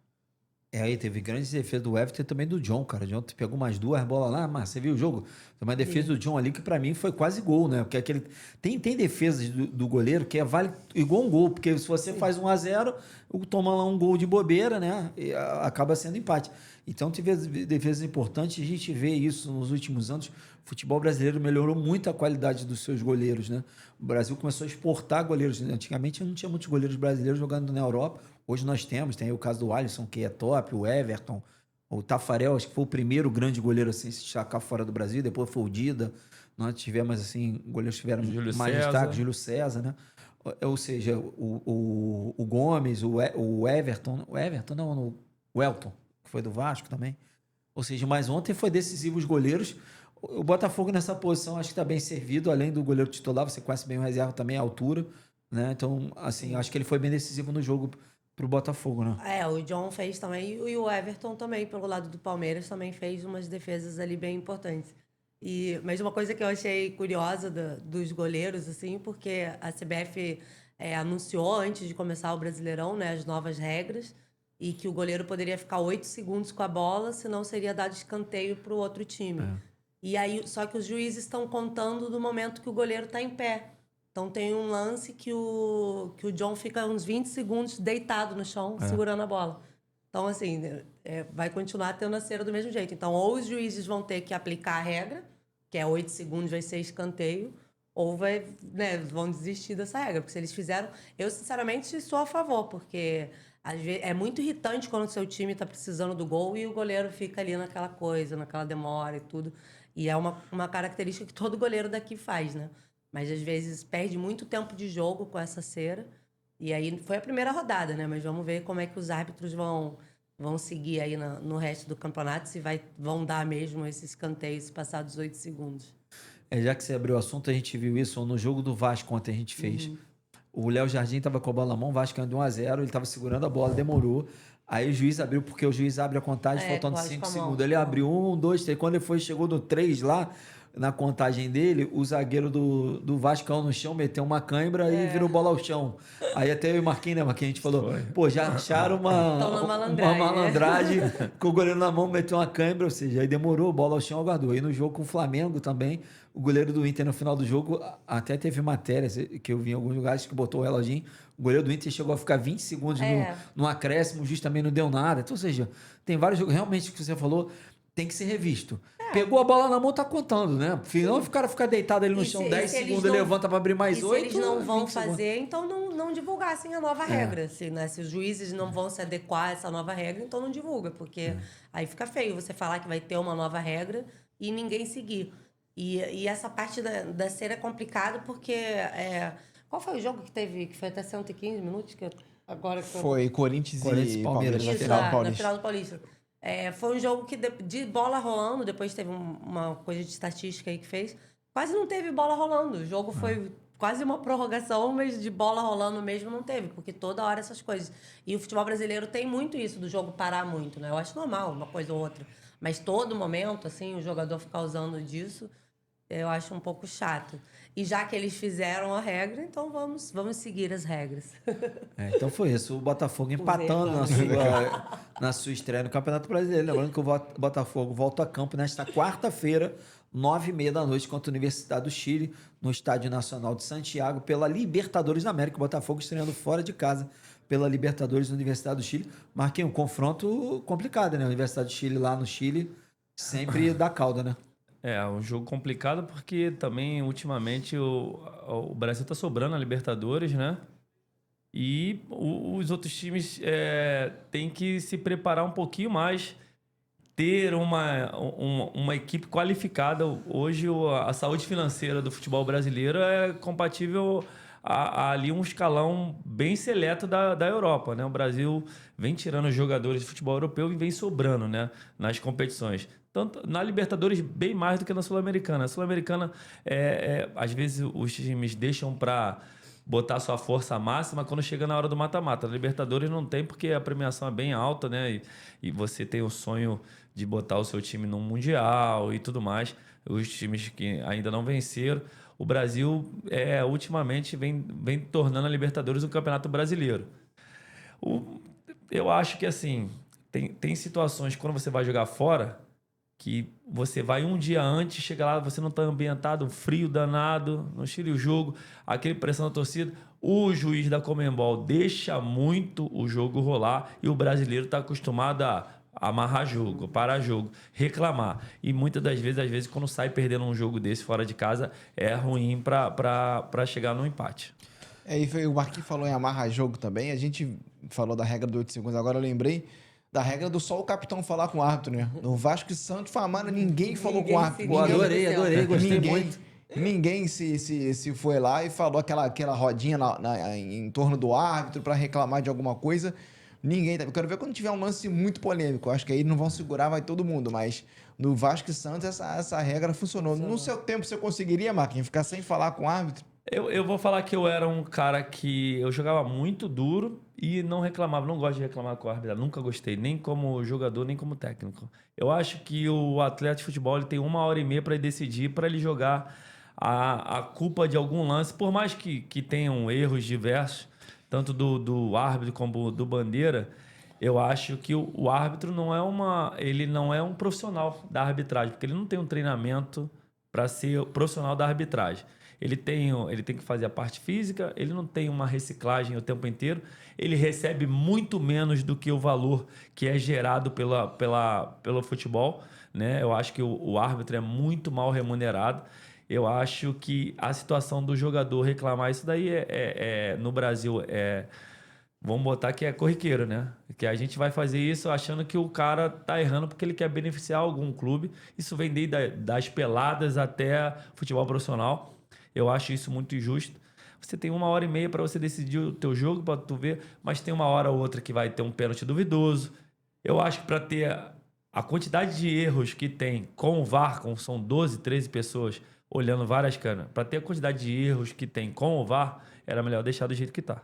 Aí teve grandes defesas do Everton e também do John, cara. O John pegou mais 2 bolas lá, mas você viu o jogo? Tem uma defesa do John ali que pra mim foi quase gol, né? Porque tem defesas do goleiro que vale igual um gol, porque se você faz 1-0, toma lá um gol de bobeira, né? E acaba sendo empate. Então teve defesas importantes, a gente vê isso nos últimos anos. O futebol brasileiro melhorou muito a qualidade dos seus goleiros, né? O Brasil começou a exportar goleiros. Antigamente não tinha muitos goleiros brasileiros jogando na Europa. Hoje nós tem o caso do Alisson, que é top, o Everton, o Tafarel, acho que foi o primeiro grande goleiro assim, a se destacar fora do Brasil, depois foi o Dida. Nós tivemos, assim, goleiros que tiveram mais destaque, Júlio César, né? Ou seja, o Gomes, o Everton, o Elton, que foi do Vasco também. Ou seja, mas ontem foi decisivo os goleiros. O Botafogo nessa posição acho que está bem servido, além do goleiro titular, você conhece bem o reserva também, a altura, né? Então, assim, acho que ele foi bem decisivo no jogo pro Botafogo, né? O John fez também, e o Everton também, pelo lado do Palmeiras, também fez umas defesas ali bem importantes. Mas uma coisa que eu achei curiosa dos goleiros, assim, porque a CBF anunciou antes de começar o Brasileirão, né, as novas regras, e que o goleiro poderia ficar 8 segundos com a bola, senão seria dado escanteio para o outro time. E aí, só que os juízes estão contando do momento que o goleiro está em pé. Então tem um lance que o John fica uns 20 segundos deitado no chão, segurando a bola. Então, assim, vai continuar tendo a cera do mesmo jeito. Então, ou os juízes vão ter que aplicar a regra, que é 8 segundos vai ser escanteio, ou vão desistir dessa regra. Porque se eles fizeram... Eu, sinceramente, sou a favor, porque às vezes, é muito irritante quando o seu time está precisando do gol e o goleiro fica ali naquela coisa, naquela demora e tudo. E é uma característica que todo goleiro daqui faz, né? Mas às vezes perde muito tempo de jogo com essa cera. E aí foi a primeira rodada, né? Mas vamos ver como é que os árbitros vão seguir aí no resto do campeonato, se vão dar mesmo esses escanteios passados 8 segundos. Já que você abriu o assunto, a gente viu isso no jogo do Vasco ontem a gente fez. O Léo Jardim estava com a bola na mão, o Vasco ganhou de 1-0, ele estava segurando a bola, demorou. Aí o juiz abriu, porque o juiz abre a contagem faltando 5 segundos. Ele abriu 1, 2, 3. Quando ele chegou no 3 lá, na contagem dele, o zagueiro do Vasco caiu no chão, meteu uma cãibra e virou bola ao chão. Aí até eu e o Marquinhos, né, Marquinhos, a gente falou, pô, já acharam uma malandragem com o goleiro na mão, meteu uma cãibra, ou seja, aí demorou, bola ao chão, aguardou. Aí no jogo com o Flamengo também, o goleiro do Inter no final do jogo, até teve matérias que eu vi em alguns lugares que botou o reloginho, o goleiro do Inter chegou a ficar 20 segundos no acréscimo, o juiz também não deu nada. Então, ou seja, tem vários jogos, realmente, o que você falou, tem que ser revisto. Pegou a bola na mão, tá contando, né? Senão o cara ficar deitado ali no chão 10 segundos, ele levanta para abrir mais 8. Se eles não vão fazer, então não divulgassem a nova regra. Assim, né? Se os juízes não vão se adequar a essa nova regra, então não divulga, porque aí fica feio você falar que vai ter uma nova regra e ninguém seguir. E essa parte da cera é complicado porque... qual foi o jogo que teve, que foi até 115 minutos? Foi Corinthians e Palmeiras na final do Paulista. Foi um jogo que de bola rolando, depois teve uma coisa de estatística aí que fez, quase não teve bola rolando. O jogo foi quase uma prorrogação, mas de bola rolando mesmo não teve, porque toda hora essas coisas. E o futebol brasileiro tem muito isso, do jogo parar muito, né? Eu acho normal, uma coisa ou outra. Mas todo momento, assim, o jogador ficar usando disso, eu acho um pouco chato. E já que eles fizeram a regra, então vamos seguir as regras. Então foi isso. O Botafogo empatando na sua estreia no Campeonato Brasileiro. Lembrando que o Botafogo volta a campo nesta quarta-feira, 9h30 da noite, contra a Universidade do Chile, no Estádio Nacional de Santiago, pela Libertadores da América. O Botafogo estreando fora de casa pela Libertadores da Universidade do Chile. Marquinhos, um confronto complicado, né? A Universidade do Chile lá no Chile sempre dá cauda, né? Um jogo complicado porque também, ultimamente, o Brasil tá sobrando na Libertadores, né? E os outros times têm que se preparar um pouquinho mais, ter uma equipe qualificada. Hoje, a saúde financeira do futebol brasileiro é compatível a ali um escalão bem seleto da Europa, né? O Brasil vem tirando os jogadores de futebol europeu e vem sobrando, né, nas competições. Tanto na Libertadores, bem mais do que na Sul-Americana. A Sul-Americana, às vezes, os times deixam para botar sua força máxima quando chega na hora do mata-mata. Na Libertadores não tem, porque a premiação é bem alta, né? E você tem o sonho de botar o seu time no Mundial e tudo mais. Os times que ainda não venceram. O Brasil, ultimamente, vem tornando a Libertadores um campeonato brasileiro. Eu acho que, assim, tem situações quando você vai jogar fora que você vai um dia antes, chega lá, você não está ambientado, frio danado, no Chile o jogo, aquele pressão da torcida, o juiz da Conmebol deixa muito o jogo rolar e o brasileiro está acostumado a amarrar jogo, parar jogo, reclamar. E muitas das vezes, às vezes, quando sai perdendo um jogo desse fora de casa, é ruim para chegar no empate. E o Marquinhos falou em amarrar jogo também, a gente falou da regra do 8 segundos, agora eu lembrei da regra do só o capitão falar com o árbitro, né? No Vasco e Santos, Famara, ninguém falou com o árbitro. Adorei, gostei muito. Ninguém se foi lá e falou aquela rodinha em torno do árbitro para reclamar de alguma coisa. Ninguém. Eu quero ver quando tiver um lance muito polêmico. Acho que aí não vão segurar, vai todo mundo. Mas no Vasco e Santos essa regra funcionou. No seu tempo, você conseguiria, Marquinhos, ficar sem falar com o árbitro? Eu vou falar que eu era um cara que eu jogava muito duro e não reclamava, não gosto de reclamar com a arbitragem, nunca gostei, nem como jogador, nem como técnico. Eu acho que o atleta de futebol ele tem 1h30 para decidir, para ele jogar a culpa de algum lance, por mais que tenham erros diversos, tanto do árbitro como do bandeira. Eu acho que o árbitro ele não é um profissional da arbitragem, porque ele não tem um treinamento para ser profissional da arbitragem. Ele tem que fazer a parte física, ele não tem uma reciclagem o tempo inteiro, ele recebe muito menos do que o valor que é gerado pelo futebol, né? Eu acho que o árbitro é muito mal remunerado. Eu acho que a situação do jogador reclamar isso daí no Brasil vamos botar que é corriqueiro, né? Que a gente vai fazer isso achando que o cara tá errando porque ele quer beneficiar algum clube. Isso vem desde das peladas até futebol profissional. Eu acho isso muito injusto. Você tem 1h30 para você decidir o teu jogo, para tu ver, mas tem uma hora ou outra que vai ter um pênalti duvidoso. Eu acho que para ter a quantidade de erros que tem com o VAR, são 12, 13 pessoas olhando várias câmeras, para ter a quantidade de erros que tem com o VAR, era melhor deixar do jeito que tá.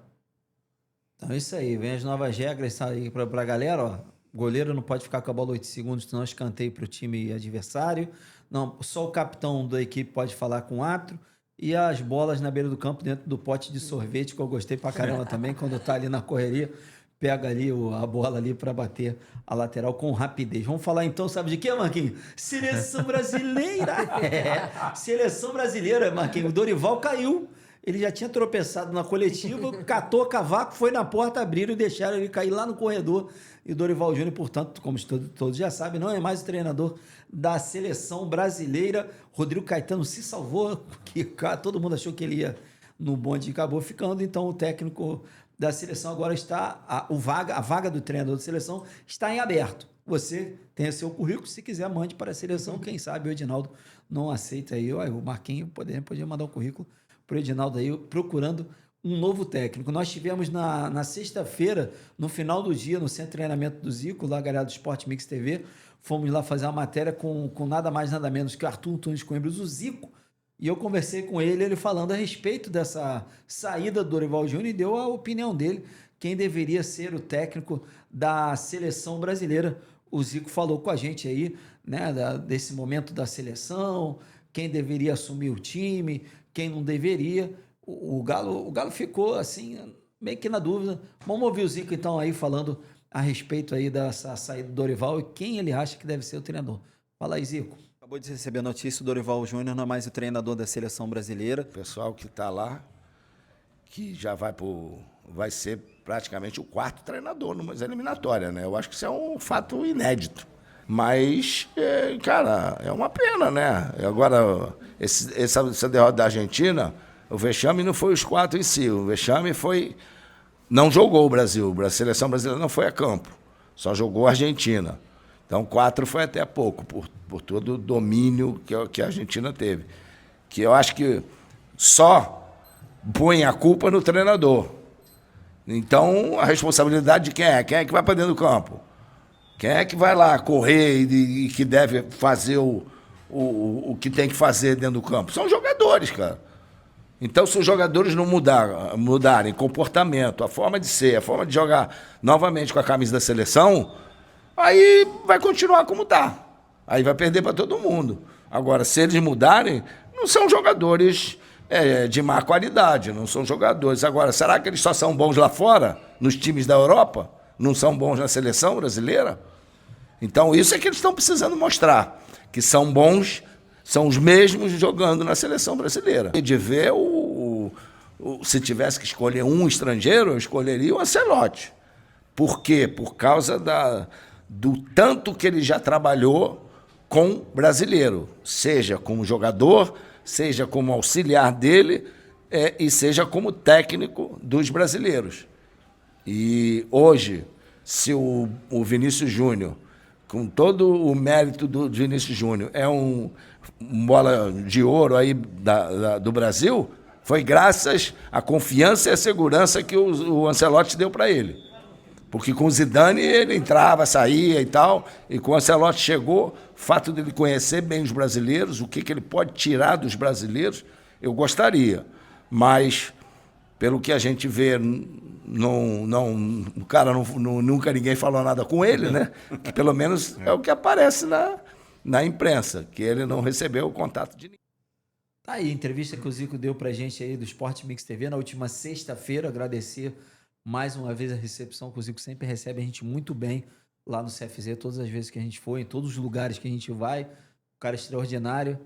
Então é isso aí, vem as novas regras aí pra galera, ó. Goleiro não pode ficar com a bola 8 segundos, senão escanteio pro time adversário. Não, só o capitão da equipe pode falar com o árbitro. E as bolas na beira do campo, dentro do pote de sorvete, que eu gostei pra caramba também, quando tá ali na correria, pega ali a bola ali pra bater a lateral com rapidez. Vamos falar então, sabe de quê, Marquinhos? Seleção brasileira! É, seleção brasileira, Marquinhos. O Dorival caiu. Ele já tinha tropeçado na coletiva, catou cavaco, foi na porta, abriram e deixaram ele cair lá no corredor. E o Dorival Júnior, portanto, como todos já sabem, não é mais o treinador da seleção brasileira. Rodrigo Caetano se salvou, porque todo mundo achou que ele ia no bonde e acabou ficando. Então, o técnico da seleção agora está... A vaga do treinador da seleção está em aberto. Você tem o seu currículo, se quiser, mande para a seleção. Quem sabe o Edinaldo não aceita aí. O Marquinhos podia mandar um currículo para o Edinaldo aí, procurando um novo técnico. Nós tivemos na sexta-feira, no final do dia, no centro de treinamento do Zico, lá galera do Sport Mix TV, fomos lá fazer uma matéria com nada mais, nada menos que o Arthur Antunes Coimbra, o Zico, e eu conversei com ele falando a respeito dessa saída do Dorival Júnior e deu a opinião dele, quem deveria ser o técnico da seleção brasileira. O Zico falou com a gente aí, né, desse momento da seleção, quem deveria assumir o time, quem não deveria. O Galo ficou assim, meio que na dúvida. Vamos ouvir o Zico então aí falando a respeito aí dessa saída do Dorival e quem ele acha que deve ser o treinador. Fala aí, Zico. Acabou de receber a notícia, o Dorival Júnior não é mais o treinador da seleção brasileira. O pessoal que está lá, que já vai ser praticamente o quarto treinador numa eliminatória, né? Eu acho que isso é um fato inédito. Mas, cara, é uma pena, né? Agora, essa derrota da Argentina, o vexame não foi os quatro em si, o vexame foi... Não jogou o Brasil, a seleção brasileira não foi a campo, só jogou a Argentina. Então, 4 foi até pouco, por todo o domínio que a Argentina teve. Que eu acho que só põe a culpa no treinador. Então, a responsabilidade de quem é? Quem é que vai para dentro do campo? Quem é que vai lá correr e que deve fazer o que tem que fazer dentro do campo? São os jogadores, cara. Então, se os jogadores não mudarem comportamento, a forma de ser, a forma de jogar novamente com a camisa da seleção, aí vai continuar como está. Aí vai perder para todo mundo. Agora, se eles mudarem, não são jogadores de má qualidade, não são jogadores. Agora, será que eles só são bons lá fora, nos times da Europa? Não são bons na seleção brasileira? Então, isso é que eles estão precisando mostrar, que são bons, são os mesmos jogando na seleção brasileira. E de ver, se tivesse que escolher um estrangeiro, eu escolheria o Ancelotti. Por quê? Por causa do tanto que ele já trabalhou com brasileiro, seja como jogador, seja como auxiliar dele e seja como técnico dos brasileiros. E hoje, se o Vinícius Júnior, com todo o mérito do Vinícius Júnior, é um bola de ouro aí do Brasil, foi graças à confiança e à segurança que o Ancelotti deu para ele. Porque com o Zidane ele entrava, saía e tal, e com o Ancelotti chegou, o fato dele conhecer bem os brasileiros, o que ele pode tirar dos brasileiros, eu gostaria. Mas, pelo que a gente vê, o cara nunca ninguém falou nada com ele, né? Que pelo menos é o que aparece na imprensa, que ele não recebeu o contato de ninguém. Tá aí, a entrevista que o Zico deu pra gente aí do Sport Mix TV na última sexta-feira. Agradecer mais uma vez a recepção que o Zico sempre recebe a gente muito bem lá no CFZ, todas as vezes que a gente for, em todos os lugares que a gente vai. Um cara extraordinário.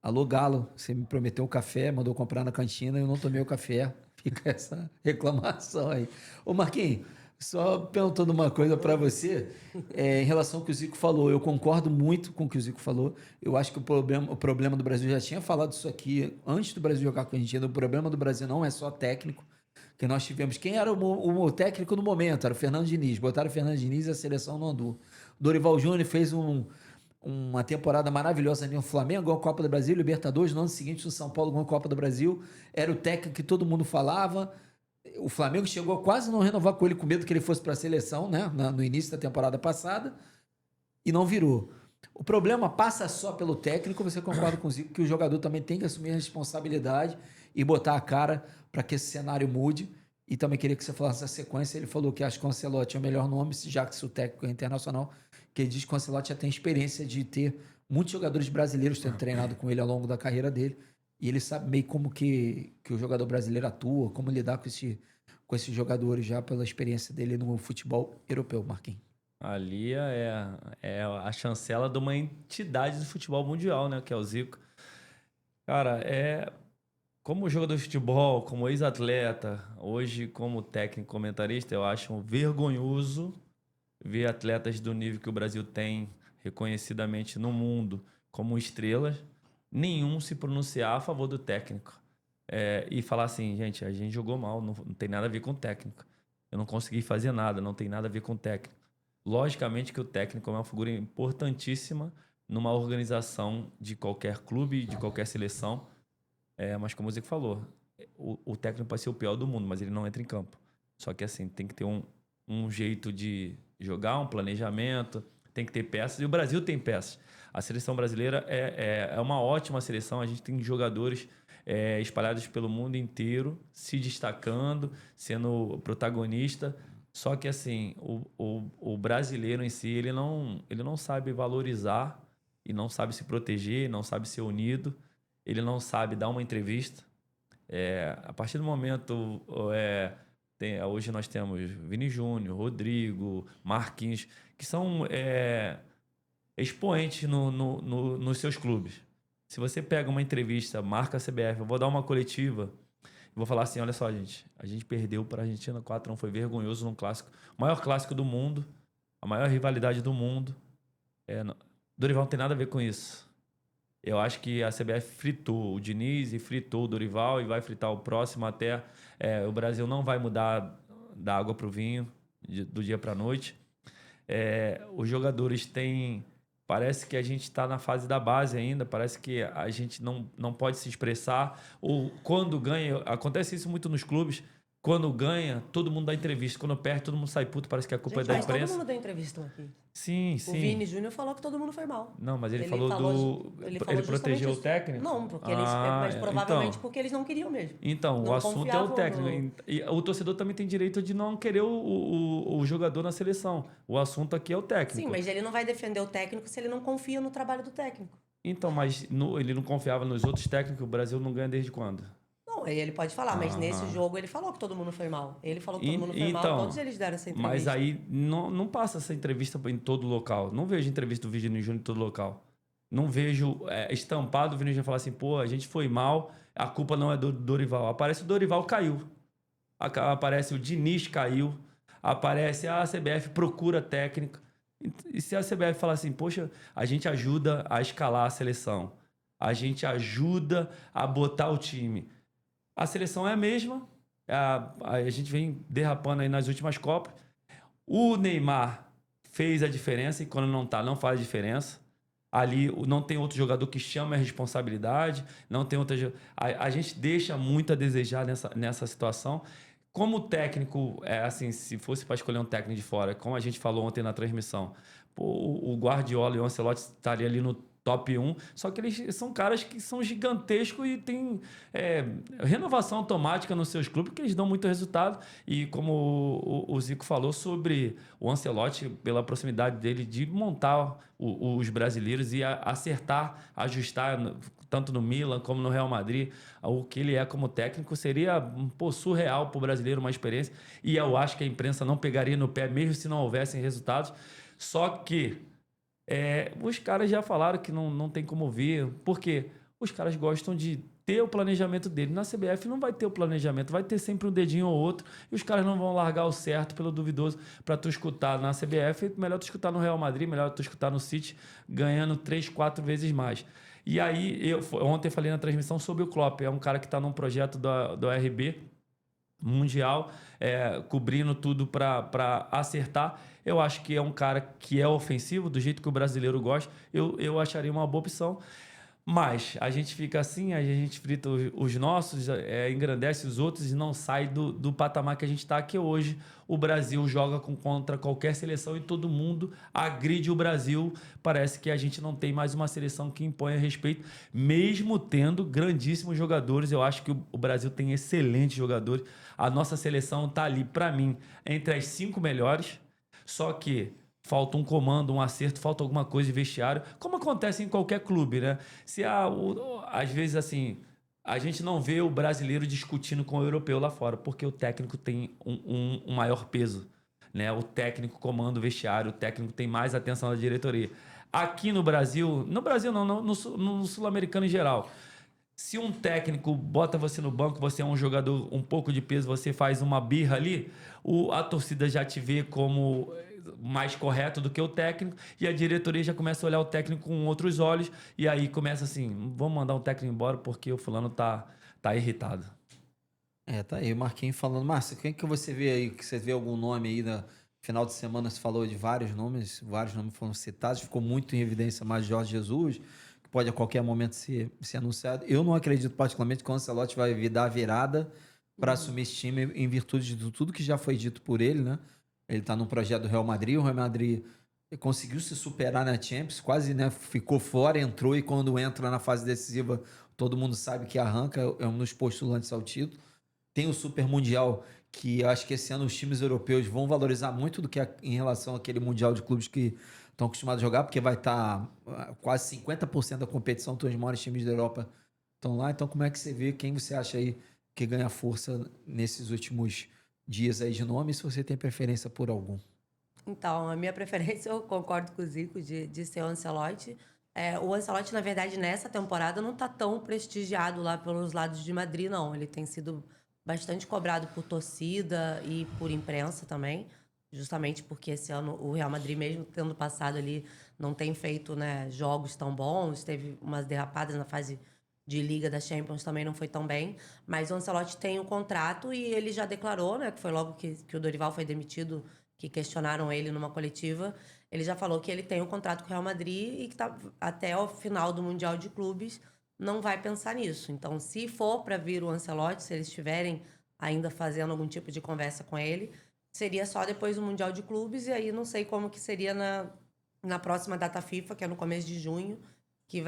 Alô, Galo, você me prometeu um café, mandou comprar na cantina e eu não tomei o café. Fica essa reclamação aí. Ô, Marquinhos, só perguntando uma coisa para você, em relação ao que o Zico falou. Eu concordo muito com o que o Zico falou. Eu acho que o problema do Brasil, já tinha falado isso aqui antes do Brasil jogar com a Argentina, o problema do Brasil não é só técnico. que nós tivemos. Quem era o técnico no momento? Era o Fernando Diniz. Botaram o Fernando Diniz e a seleção não andou. Dorival Júnior fez uma temporada maravilhosa no Flamengo, ganhou a Copa do Brasil, Libertadores. No ano seguinte, o São Paulo ganhou a Copa do Brasil. Era o técnico que todo mundo falava. O Flamengo chegou a quase não renovar com ele, com medo que ele fosse para a seleção, né? No início da temporada passada, e não virou. O problema passa só pelo técnico, você concorda com o Zico, que o jogador também tem que assumir a responsabilidade e botar a cara para que esse cenário mude. E também queria que você falasse a sequência. Ele falou que acha que o Ancelotti é o melhor nome, já que o técnico é internacional, que ele diz que o Ancelotti já tem experiência de ter muitos jogadores brasileiros tendo treinado com ele ao longo da carreira dele. E ele sabe meio como que o jogador brasileiro atua, como lidar com esses jogadores já pela experiência dele no futebol europeu, Marquinhos. Ali é a chancela de uma entidade do futebol mundial, né? Que é o Zico. Cara, como jogador de futebol, como ex-atleta, hoje como técnico comentarista, eu acho vergonhoso ver atletas do nível que o Brasil tem, reconhecidamente no mundo, como estrelas, nenhum se pronunciar a favor do técnico. E falar assim, gente, a gente jogou mal, não tem nada a ver com o técnico. Eu não consegui fazer nada, não tem nada a ver com o técnico. Logicamente que o técnico é uma figura importantíssima numa organização de qualquer clube, de qualquer seleção. Mas como o Zico falou, o técnico pode ser o pior do mundo, mas ele não entra em campo. Só que assim, tem que ter um jeito de jogar, um planejamento, tem que ter peças. E o Brasil tem peças. A seleção brasileira é uma ótima seleção. A gente tem jogadores espalhados pelo mundo inteiro, se destacando, sendo protagonista. Só que assim, o brasileiro em si, ele não sabe valorizar e não sabe se proteger, não sabe ser unido, ele não sabe dar uma entrevista. A partir do momento... hoje nós temos Vini Júnior, Rodrigo, Marquinhos, que são expoentes nos seus clubes. Se você pega uma entrevista, marca a CBF, eu vou dar uma coletiva... Vou falar assim, olha só, gente, a gente perdeu para a Argentina 4-1, foi vergonhoso num clássico, o maior clássico do mundo, a maior rivalidade do mundo. Dorival não tem nada a ver com isso. Eu acho que a CBF fritou o Diniz e fritou o Dorival e vai fritar o próximo até... o Brasil não vai mudar da água para o vinho do dia para a noite. Os jogadores têm... Parece que a gente está na fase da base ainda, parece que a gente não pode se expressar. Ou quando ganha, acontece isso muito nos clubes, quando ganha, todo mundo dá entrevista. Quando perde, todo mundo sai puto, parece que a culpa é da Mas imprensa. todo mundo deu entrevista aqui. Sim, O sim. Vini Júnior falou que todo mundo foi mal. Não, mas ele Ele protegeu o justamente técnico? isso. Não, porque mas provavelmente porque eles não queriam mesmo. Então, Não o assunto é o confiavam técnico. E o torcedor também tem direito de não querer o jogador na seleção. O assunto aqui é o técnico. Sim, mas ele não vai defender o técnico se ele não confia no trabalho do técnico. Então, mas ele não confiava nos outros técnicos, o Brasil não ganha desde quando? Não, aí ele pode falar, mas nesse jogo ele falou que todo mundo foi mal. Ele falou que todo mundo foi Então, mal, todos eles deram essa entrevista. Mas aí não passa essa entrevista em todo local. Não vejo entrevista do Vini Júnior em todo local. Não vejo estampado o Vini Júnior falar assim, pô, a gente foi mal, a culpa não é do Dorival. Aparece o Dorival caiu. Aparece o Diniz caiu. Aparece a CBF procura técnico. E se a CBF falar assim, poxa, a gente ajuda a escalar a seleção. A gente ajuda a botar o time. A seleção é a mesma. A gente vem derrapando aí nas últimas Copas. O Neymar fez a diferença e quando não tá, não faz diferença. Ali não tem outro jogador que chame a responsabilidade. Não tem outra... A gente deixa muito a desejar nessa situação. Como técnico, assim, se fosse para escolher um técnico de fora, como a gente falou ontem na transmissão, o Guardiola e o Ancelotti estariam ali no top 1, só que eles são caras que são gigantescos e têm renovação automática nos seus clubes, que eles dão muito resultado. E como o Zico falou sobre o Ancelotti, pela proximidade dele de montar os brasileiros e acertar, ajustar, tanto no Milan como no Real Madrid, o que ele é como técnico, seria surreal para o brasileiro uma experiência. E eu acho que a imprensa não pegaria no pé, mesmo se não houvessem resultados. Só que os caras já falaram que não tem como ver, porque os caras gostam de ter o planejamento dele. Na CBF não vai ter o planejamento, vai ter sempre um dedinho ou outro, e os caras não vão largar o certo pelo duvidoso para tu escutar na CBF, melhor tu escutar no Real Madrid, melhor tu escutar no City, ganhando 3, 4 vezes mais. E aí, ontem falei na transmissão sobre o Klopp, é um cara que está num projeto do RB, mundial, cobrindo tudo para acertar. Eu acho que é um cara que é ofensivo, do jeito que o brasileiro gosta. Eu acharia uma boa opção. Mas a gente fica assim, a gente frita os nossos, engrandece os outros e não sai do patamar que a gente está, que hoje o Brasil joga contra qualquer seleção e todo mundo agride o Brasil. Parece que a gente não tem mais uma seleção que impõe respeito, mesmo tendo grandíssimos jogadores. Eu acho que o Brasil tem excelentes jogadores. A nossa seleção está ali, para mim, entre as 5 melhores, só que falta um comando, um acerto, falta alguma coisa de vestiário, como acontece em qualquer clube, né? Às vezes, assim, a gente não vê o brasileiro discutindo com o europeu lá fora, porque o técnico tem um maior peso, né? O técnico comanda o vestiário, o técnico tem mais atenção da diretoria. Aqui no Brasil não, no sul-americano em geral, se um técnico bota você no banco, você é um jogador um pouco de peso, você faz uma birra ali, a torcida já te vê como mais correto do que o técnico e a diretoria já começa a olhar o técnico com outros olhos e aí começa assim, vamos mandar um técnico embora porque o fulano tá irritado. Tá aí o Marquinhos falando. Márcio, quem que você vê aí, que você vê algum nome aí na final de semana, você falou de vários nomes foram citados, ficou muito em evidência mais Jorge Jesus, que pode a qualquer momento ser anunciado. Eu não acredito particularmente que o Ancelotti vai dar a virada para assumir esse time em virtude de tudo que já foi dito por ele, né? Ele está no projeto do Real Madrid. O Real Madrid conseguiu se superar na Champions, quase, né, ficou fora, entrou e quando entra na fase decisiva, todo mundo sabe que arranca, é um dos postulantes ao título. Tem o Super Mundial, que eu acho que esse ano os times europeus vão valorizar muito do que em relação àquele Mundial de clubes que estão acostumados a jogar, porque vai estar quase 50% da competição, todos os maiores times da Europa estão lá. Então, como é que você vê, quem você acha aí que ganha força nesses últimos dias aí de nome, se você tem preferência por algum? Então, a minha preferência, eu concordo com o Zico, de ser o Ancelotti. O Ancelotti, na verdade, nessa temporada não está tão prestigiado lá pelos lados de Madrid, não. Ele tem sido bastante cobrado por torcida e por imprensa também, justamente porque esse ano o Real Madrid, mesmo tendo passado ali, não tem feito, né, jogos tão bons, teve umas derrapadas na fase de Liga da Champions, também não foi tão bem, mas o Ancelotti tem um contrato e ele já declarou, né, que foi logo que o Dorival foi demitido, que questionaram ele numa coletiva, ele já falou que ele tem um contrato com o Real Madrid e que tá, até o final do Mundial de Clubes não vai pensar nisso. Então, se for para vir o Ancelotti, se eles estiverem ainda fazendo algum tipo de conversa com ele, seria só depois do Mundial de Clubes, e aí não sei como que seria na próxima data FIFA, que é no começo de junho, que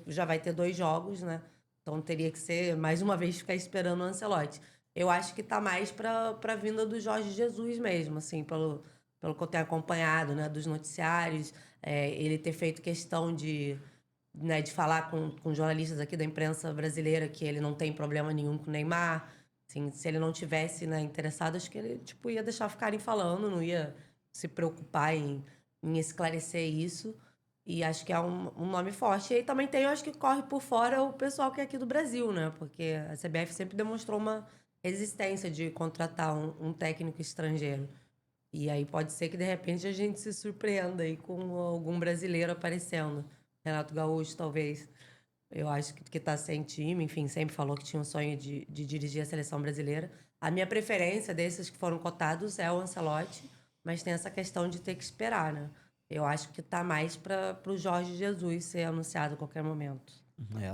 já vai ter 2 jogos, né? Então teria que ser, mais uma vez, ficar esperando o Ancelotti. Eu acho que tá mais para a vinda do Jorge Jesus mesmo, assim, pelo que eu tenho acompanhado, né, dos noticiários, ele ter feito questão de falar com jornalistas aqui da imprensa brasileira que ele não tem problema nenhum com o Neymar. Assim, se ele não tivesse, né, interessado, acho que ele ia deixar ficarem falando, não ia se preocupar em esclarecer isso. E acho que é um nome forte. E aí também tem, eu acho que corre por fora o pessoal que é aqui do Brasil, né? Porque a CBF sempre demonstrou uma resistência de contratar um técnico estrangeiro. E aí pode ser que, de repente, a gente se surpreenda aí com algum brasileiro aparecendo. Renato Gaúcho, talvez. Eu acho que tá sem time, enfim, sempre falou que tinha um sonho de dirigir a seleção brasileira. A minha preferência desses que foram cotados é o Ancelotti, mas tem essa questão de ter que esperar, né? Eu acho que tá mais para o Jorge Jesus ser anunciado a qualquer momento.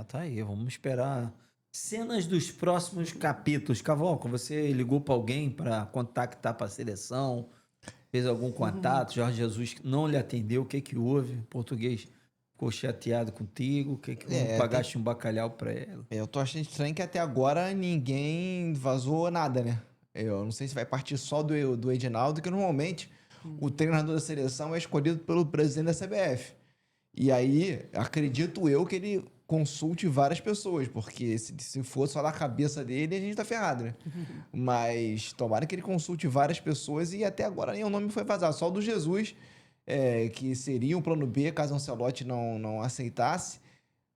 Tá aí. Vamos esperar cenas dos próximos capítulos. Cavoco, você ligou para alguém para contactar para a seleção? Fez algum contato? Jorge Jesus não lhe atendeu? O que houve? O português ficou chateado contigo? O que houve? Pagaste um bacalhau para ela? Eu tô achando estranho que até agora ninguém vazou nada, né? Eu não sei se vai partir só do Edinaldo, que normalmente o treinador da seleção é escolhido pelo presidente da CBF. E aí, acredito eu que ele consulte várias pessoas, porque se for só na cabeça dele, a gente tá ferrado, né? Mas tomara que ele consulte várias pessoas e até agora nenhum nome foi vazado. Só o do Jesus, que seria um plano B caso o Ancelotti não aceitasse.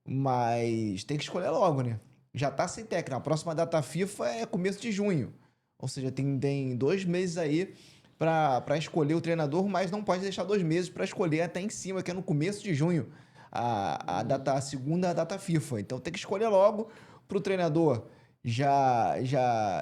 Mas tem que escolher logo, né? Já tá sem técnico. A próxima data FIFA é começo de junho. Ou seja, tem 2 meses aí para escolher o treinador, mas não pode deixar 2 meses para escolher até em cima, que é no começo de junho, a segunda data FIFA. Então tem que escolher logo para o treinador já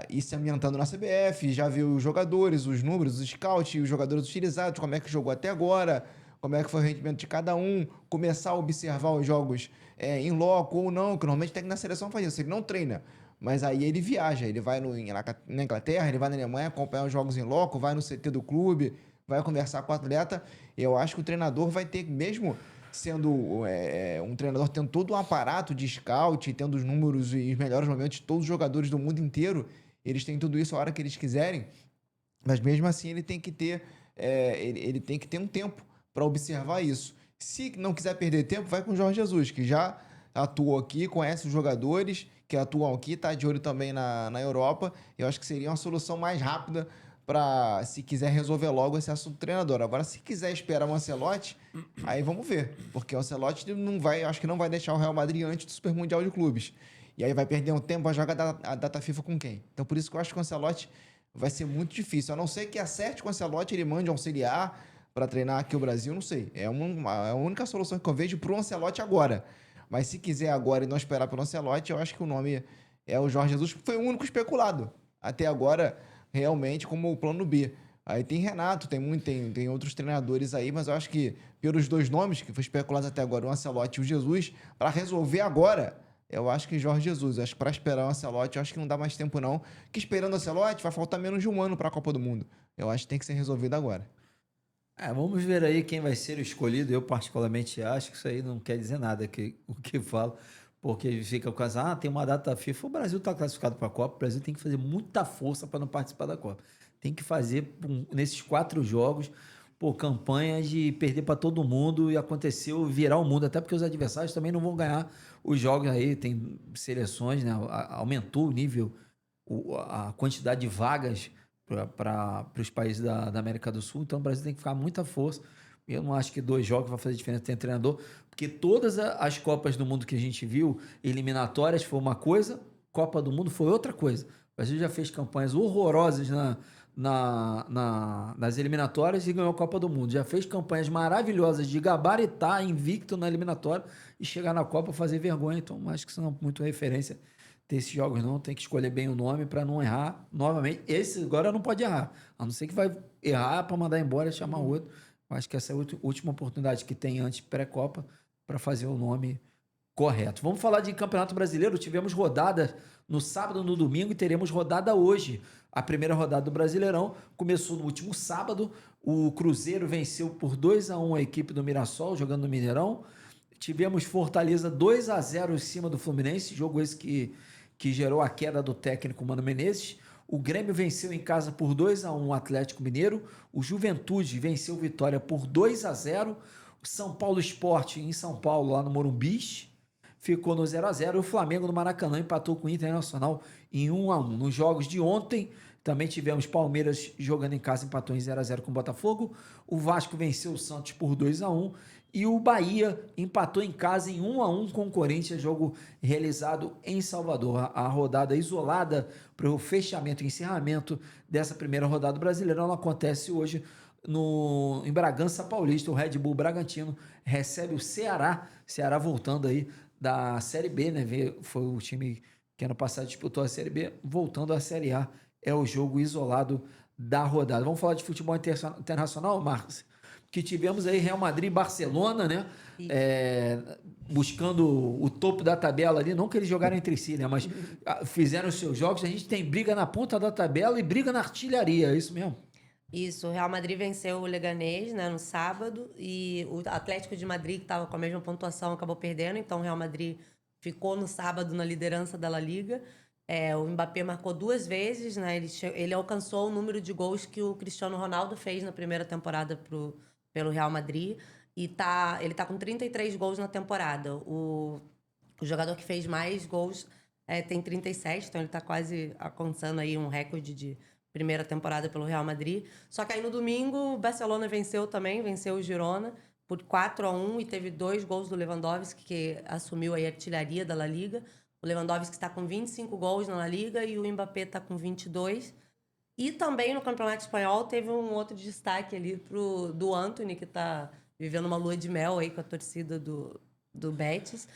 ir se ambientando na CBF, já ver os jogadores, os números, os scouts, os jogadores utilizados, como é que jogou até agora, como é que foi o rendimento de cada um, começar a observar os jogos em loco ou não, que normalmente tem que na seleção faz isso, ele não treina, mas aí ele viaja, ele vai na Inglaterra, ele vai na Alemanha acompanhar os jogos em loco, vai no CT do clube, vai conversar com o atleta. Eu acho que o treinador vai ter, mesmo sendo um treinador tendo todo um aparato de scout, tendo os números e os melhores momentos de todos os jogadores do mundo inteiro, eles têm tudo isso a hora que eles quiserem, mas mesmo assim ele tem que ter, ele tem que ter um tempo para observar isso. Se não quiser perder tempo, vai com o Jorge Jesus, que já atuou aqui, conhece os jogadores que atuam aqui, está de olho também na Europa. Eu acho que seria uma solução mais rápida para, se quiser resolver logo esse assunto do treinador. Agora, se quiser esperar o Ancelotti, aí vamos ver. Porque o Ancelotti acho que não vai deixar o Real Madrid antes do Super Mundial de Clubes. E aí vai perder um tempo, vai jogar a data FIFA com quem? Então, por isso que eu acho que o Ancelotti vai ser muito difícil. A não ser que acerte com o Ancelotti, ele mande um auxiliar para treinar aqui o Brasil, não sei. É a única solução que eu vejo para o Ancelotti agora. Mas se quiser agora e não esperar pelo Ancelotti, eu acho que o nome é o Jorge Jesus, que foi o único especulado até agora, realmente, como o plano B. Aí tem Renato, tem outros treinadores aí, mas eu acho que pelos dois nomes que foram especulados até agora, o Ancelotti e o Jesus, para resolver agora, eu acho que Jorge Jesus. Eu acho que para esperar o Ancelotti, eu acho que não dá mais tempo não. Que esperando o Ancelotti vai faltar menos de um ano para a Copa do Mundo. Eu acho que tem que ser resolvido agora. Vamos ver aí quem vai ser o escolhido. Eu, particularmente, acho que isso aí não quer dizer nada o que falo, porque fica com essa, tem uma data FIFA. O Brasil está classificado para a Copa, o Brasil tem que fazer muita força para não participar da Copa. Tem que fazer, nesses 4 jogos, campanhas de perder para todo mundo e aconteceu virar o mundo, até porque os adversários também não vão ganhar os jogos aí. Tem seleções, né? Aumentou o nível, a quantidade de vagas para os países da América do Sul. Então o Brasil tem que ficar muita força. Eu não acho que 2 jogos vai fazer diferença ter treinador, porque todas as Copas do Mundo que a gente viu, eliminatórias foi uma coisa, Copa do Mundo foi outra coisa. O Brasil já fez campanhas horrorosas nas eliminatórias e ganhou a Copa do Mundo. Já fez campanhas maravilhosas de gabaritar invicto na eliminatória e chegar na Copa fazer vergonha. Então acho que isso não é muito referência ter esses jogos, não. Tem que escolher bem o nome para não errar novamente. Esse agora não pode errar, a não ser que vai errar para mandar embora e chamar outro. Eu acho que essa é a última oportunidade que tem antes pré-Copa para fazer o nome correto. Vamos falar de Campeonato Brasileiro. Tivemos rodada no sábado, no domingo, e teremos rodada hoje. A primeira rodada do Brasileirão começou no último sábado. O Cruzeiro venceu por 2-1 a equipe do Mirassol, jogando no Mineirão. Tivemos Fortaleza 2-0 em cima do Fluminense, jogo esse que gerou a queda do técnico Mano Menezes. O Grêmio venceu em casa por 2-1 o Atlético Mineiro. O Juventude venceu o Vitória por 2-0. O São Paulo Sport em São Paulo, lá no Morumbi, ficou no 0-0. E o Flamengo no Maracanã empatou com o Internacional em 1-1. Nos jogos de ontem, também tivemos Palmeiras jogando em casa, empatou em 0-0 com o Botafogo. O Vasco venceu o Santos por 2-1. E o Bahia empatou em casa em 1-1 com o Corinthians, jogo realizado em Salvador. A rodada isolada para o fechamento e encerramento dessa primeira rodada brasileira, ela acontece hoje em Bragança Paulista. O Red Bull Bragantino recebe o Ceará voltando aí da Série B, né? Foi o time que ano passado disputou a Série B, voltando à Série A. É o jogo isolado da rodada. Vamos falar de futebol internacional, Marcos? Que tivemos aí Real Madrid e Barcelona, né? Buscando o topo da tabela ali, não que eles jogaram entre si, né? Mas fizeram os seus jogos. A gente tem briga na ponta da tabela e briga na artilharia, é isso mesmo? Isso, o Real Madrid venceu o Leganés, né, no sábado, e o Atlético de Madrid, que estava com a mesma pontuação, acabou perdendo. Então o Real Madrid ficou no sábado na liderança da La Liga. O Mbappé marcou 2 vezes, né? Ele alcançou o número de gols que o Cristiano Ronaldo fez na primeira temporada pelo Real Madrid, e ele tá com 33 gols na temporada. O jogador que fez mais gols tem 37, então ele tá quase alcançando aí um recorde de primeira temporada pelo Real Madrid. Só que aí no domingo o Barcelona venceu o Girona por 4-1 e teve 2 gols do Lewandowski, que assumiu aí a artilharia da La Liga. O Lewandowski está com 25 gols na La Liga e o Mbappé está com 22. E também no Campeonato Espanhol teve um outro destaque ali do Antony, que está vivendo uma lua de mel aí com a torcida do do Betis.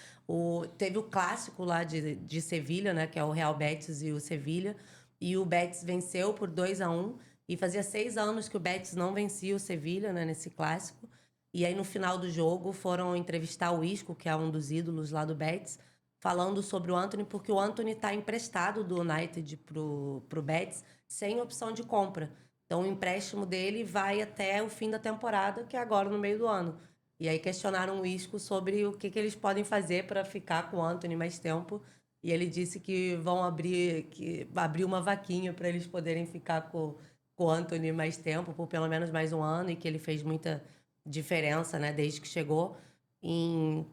Teve o clássico lá de Sevilha, né? Que é o Real Betis e o Sevilha. E o Betis venceu por 2-1. E fazia 6 anos que o Betis não vencia o Sevilha, né? Nesse clássico. E aí, no final do jogo, foram entrevistar o Isco, que é um dos ídolos lá do Betis, falando sobre o Antony, porque o Antony está emprestado do United pro Betis sem opção de compra. Então, o empréstimo dele vai até o fim da temporada, que é agora no meio do ano. E aí questionaram o Isco sobre o que eles podem fazer para ficar com o Antony mais tempo. E ele disse que vão abrir uma vaquinha para eles poderem ficar com o Antony mais tempo, por pelo menos mais um ano, e que ele fez muita diferença, né, desde que chegou. Em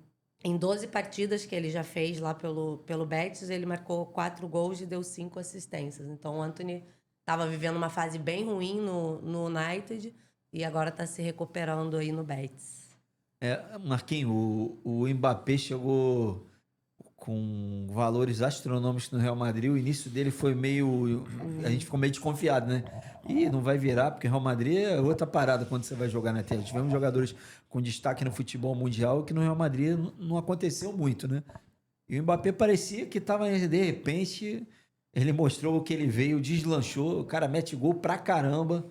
12 partidas que ele já fez lá pelo Betis, ele marcou 4 gols e deu 5 assistências. Então, o Antony estava vivendo uma fase bem ruim no United e agora está se recuperando aí no Betis. Marquinhos, o Mbappé chegou com valores astronômicos no Real Madrid. O início dele foi meio... A gente ficou meio desconfiado, né? E não vai virar, porque o Real Madrid é outra parada quando você vai jogar na terra. Tivemos jogadores com destaque no futebol mundial que no Real Madrid não aconteceu muito, né? E o Mbappé parecia que estava, de repente, ele mostrou o que ele veio, deslanchou, o cara mete gol pra caramba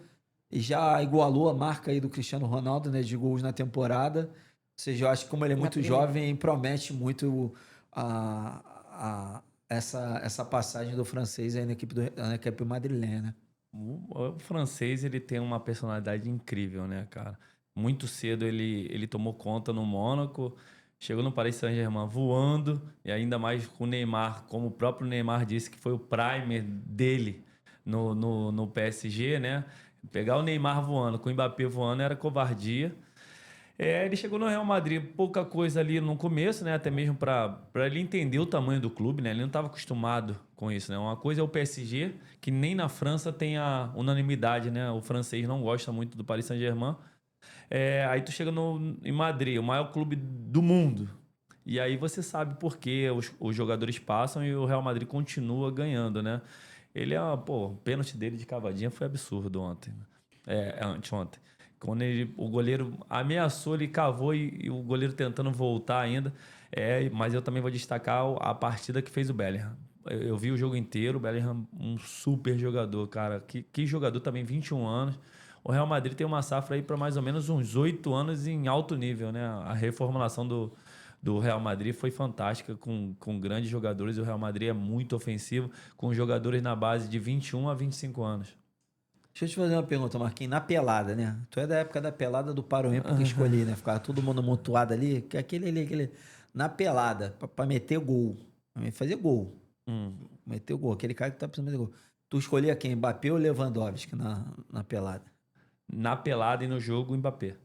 e já igualou a marca aí do Cristiano Ronaldo, né, de gols na temporada. Ou seja, eu acho que como ele é muito jovem, promete muito essa passagem do francês aí na equipe madrilenha, né? O francês, ele tem uma personalidade incrível, né, cara? Muito cedo ele tomou conta no Mônaco, chegou no Paris Saint-Germain voando, e ainda mais com o Neymar, como o próprio Neymar disse que foi o primer dele no PSG, né? Pegar o Neymar voando com o Mbappé voando era covardia. Ele chegou no Real Madrid, pouca coisa ali no começo, né? Até mesmo para ele entender o tamanho do clube, né? Ele não estava acostumado com isso, né? Uma coisa é o PSG, que nem na França tem a unanimidade, né? O francês não gosta muito do Paris Saint-Germain. Aí tu chega em Madrid, o maior clube do mundo. E aí você sabe por que os jogadores passam e o Real Madrid continua ganhando, né? O pênalti dele de cavadinha foi absurdo ontem. Anteontem. Quando o goleiro ameaçou, ele cavou e o goleiro tentando voltar ainda. Mas eu também vou destacar a partida que fez o Bellingham. Eu vi o jogo inteiro, o Bellingham, um super jogador, cara. Que jogador também, 21 anos. O Real Madrid tem uma safra aí para mais ou menos uns 8 anos em alto nível, né? A reformulação do Real Madrid foi fantástica, com grandes jogadores. O Real Madrid é muito ofensivo, com jogadores na base de 21 a 25 anos. Deixa eu te fazer uma pergunta, Marquinhos. Na pelada, né? Tu é da época da pelada do Paro Ímpar que escolhi, né? Ficava todo mundo amontoado ali. Aquele... Na pelada, pra meter gol. Fazer gol. Meter gol. Aquele cara que tá precisando meter gol. Tu escolhia quem? Mbappé ou Lewandowski na pelada? Na pelada e no jogo, o Mbappé.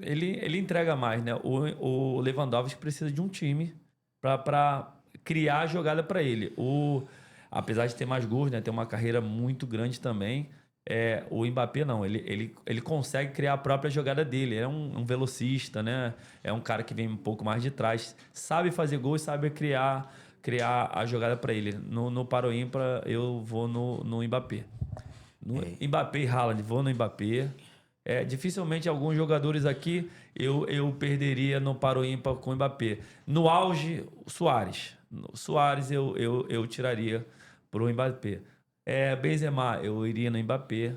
Ele entrega mais, né? O Lewandowski precisa de um time para criar a jogada para ele. Apesar de ter mais gols, né? Ter uma carreira muito grande também. O Mbappé não, ele consegue criar a própria jogada dele. É um velocista, né? É um cara que vem um pouco mais de trás. Sabe fazer gol e sabe criar a jogada para ele. No Paro Ímpar, eu vou no Mbappé. Mbappé e Haaland, vou no Mbappé. Dificilmente alguns jogadores aqui eu perderia no Paro Ímpar com o Mbappé. No auge, Suárez. Suárez eu tiraria pro Mbappé. Benzema, eu iria no Mbappé.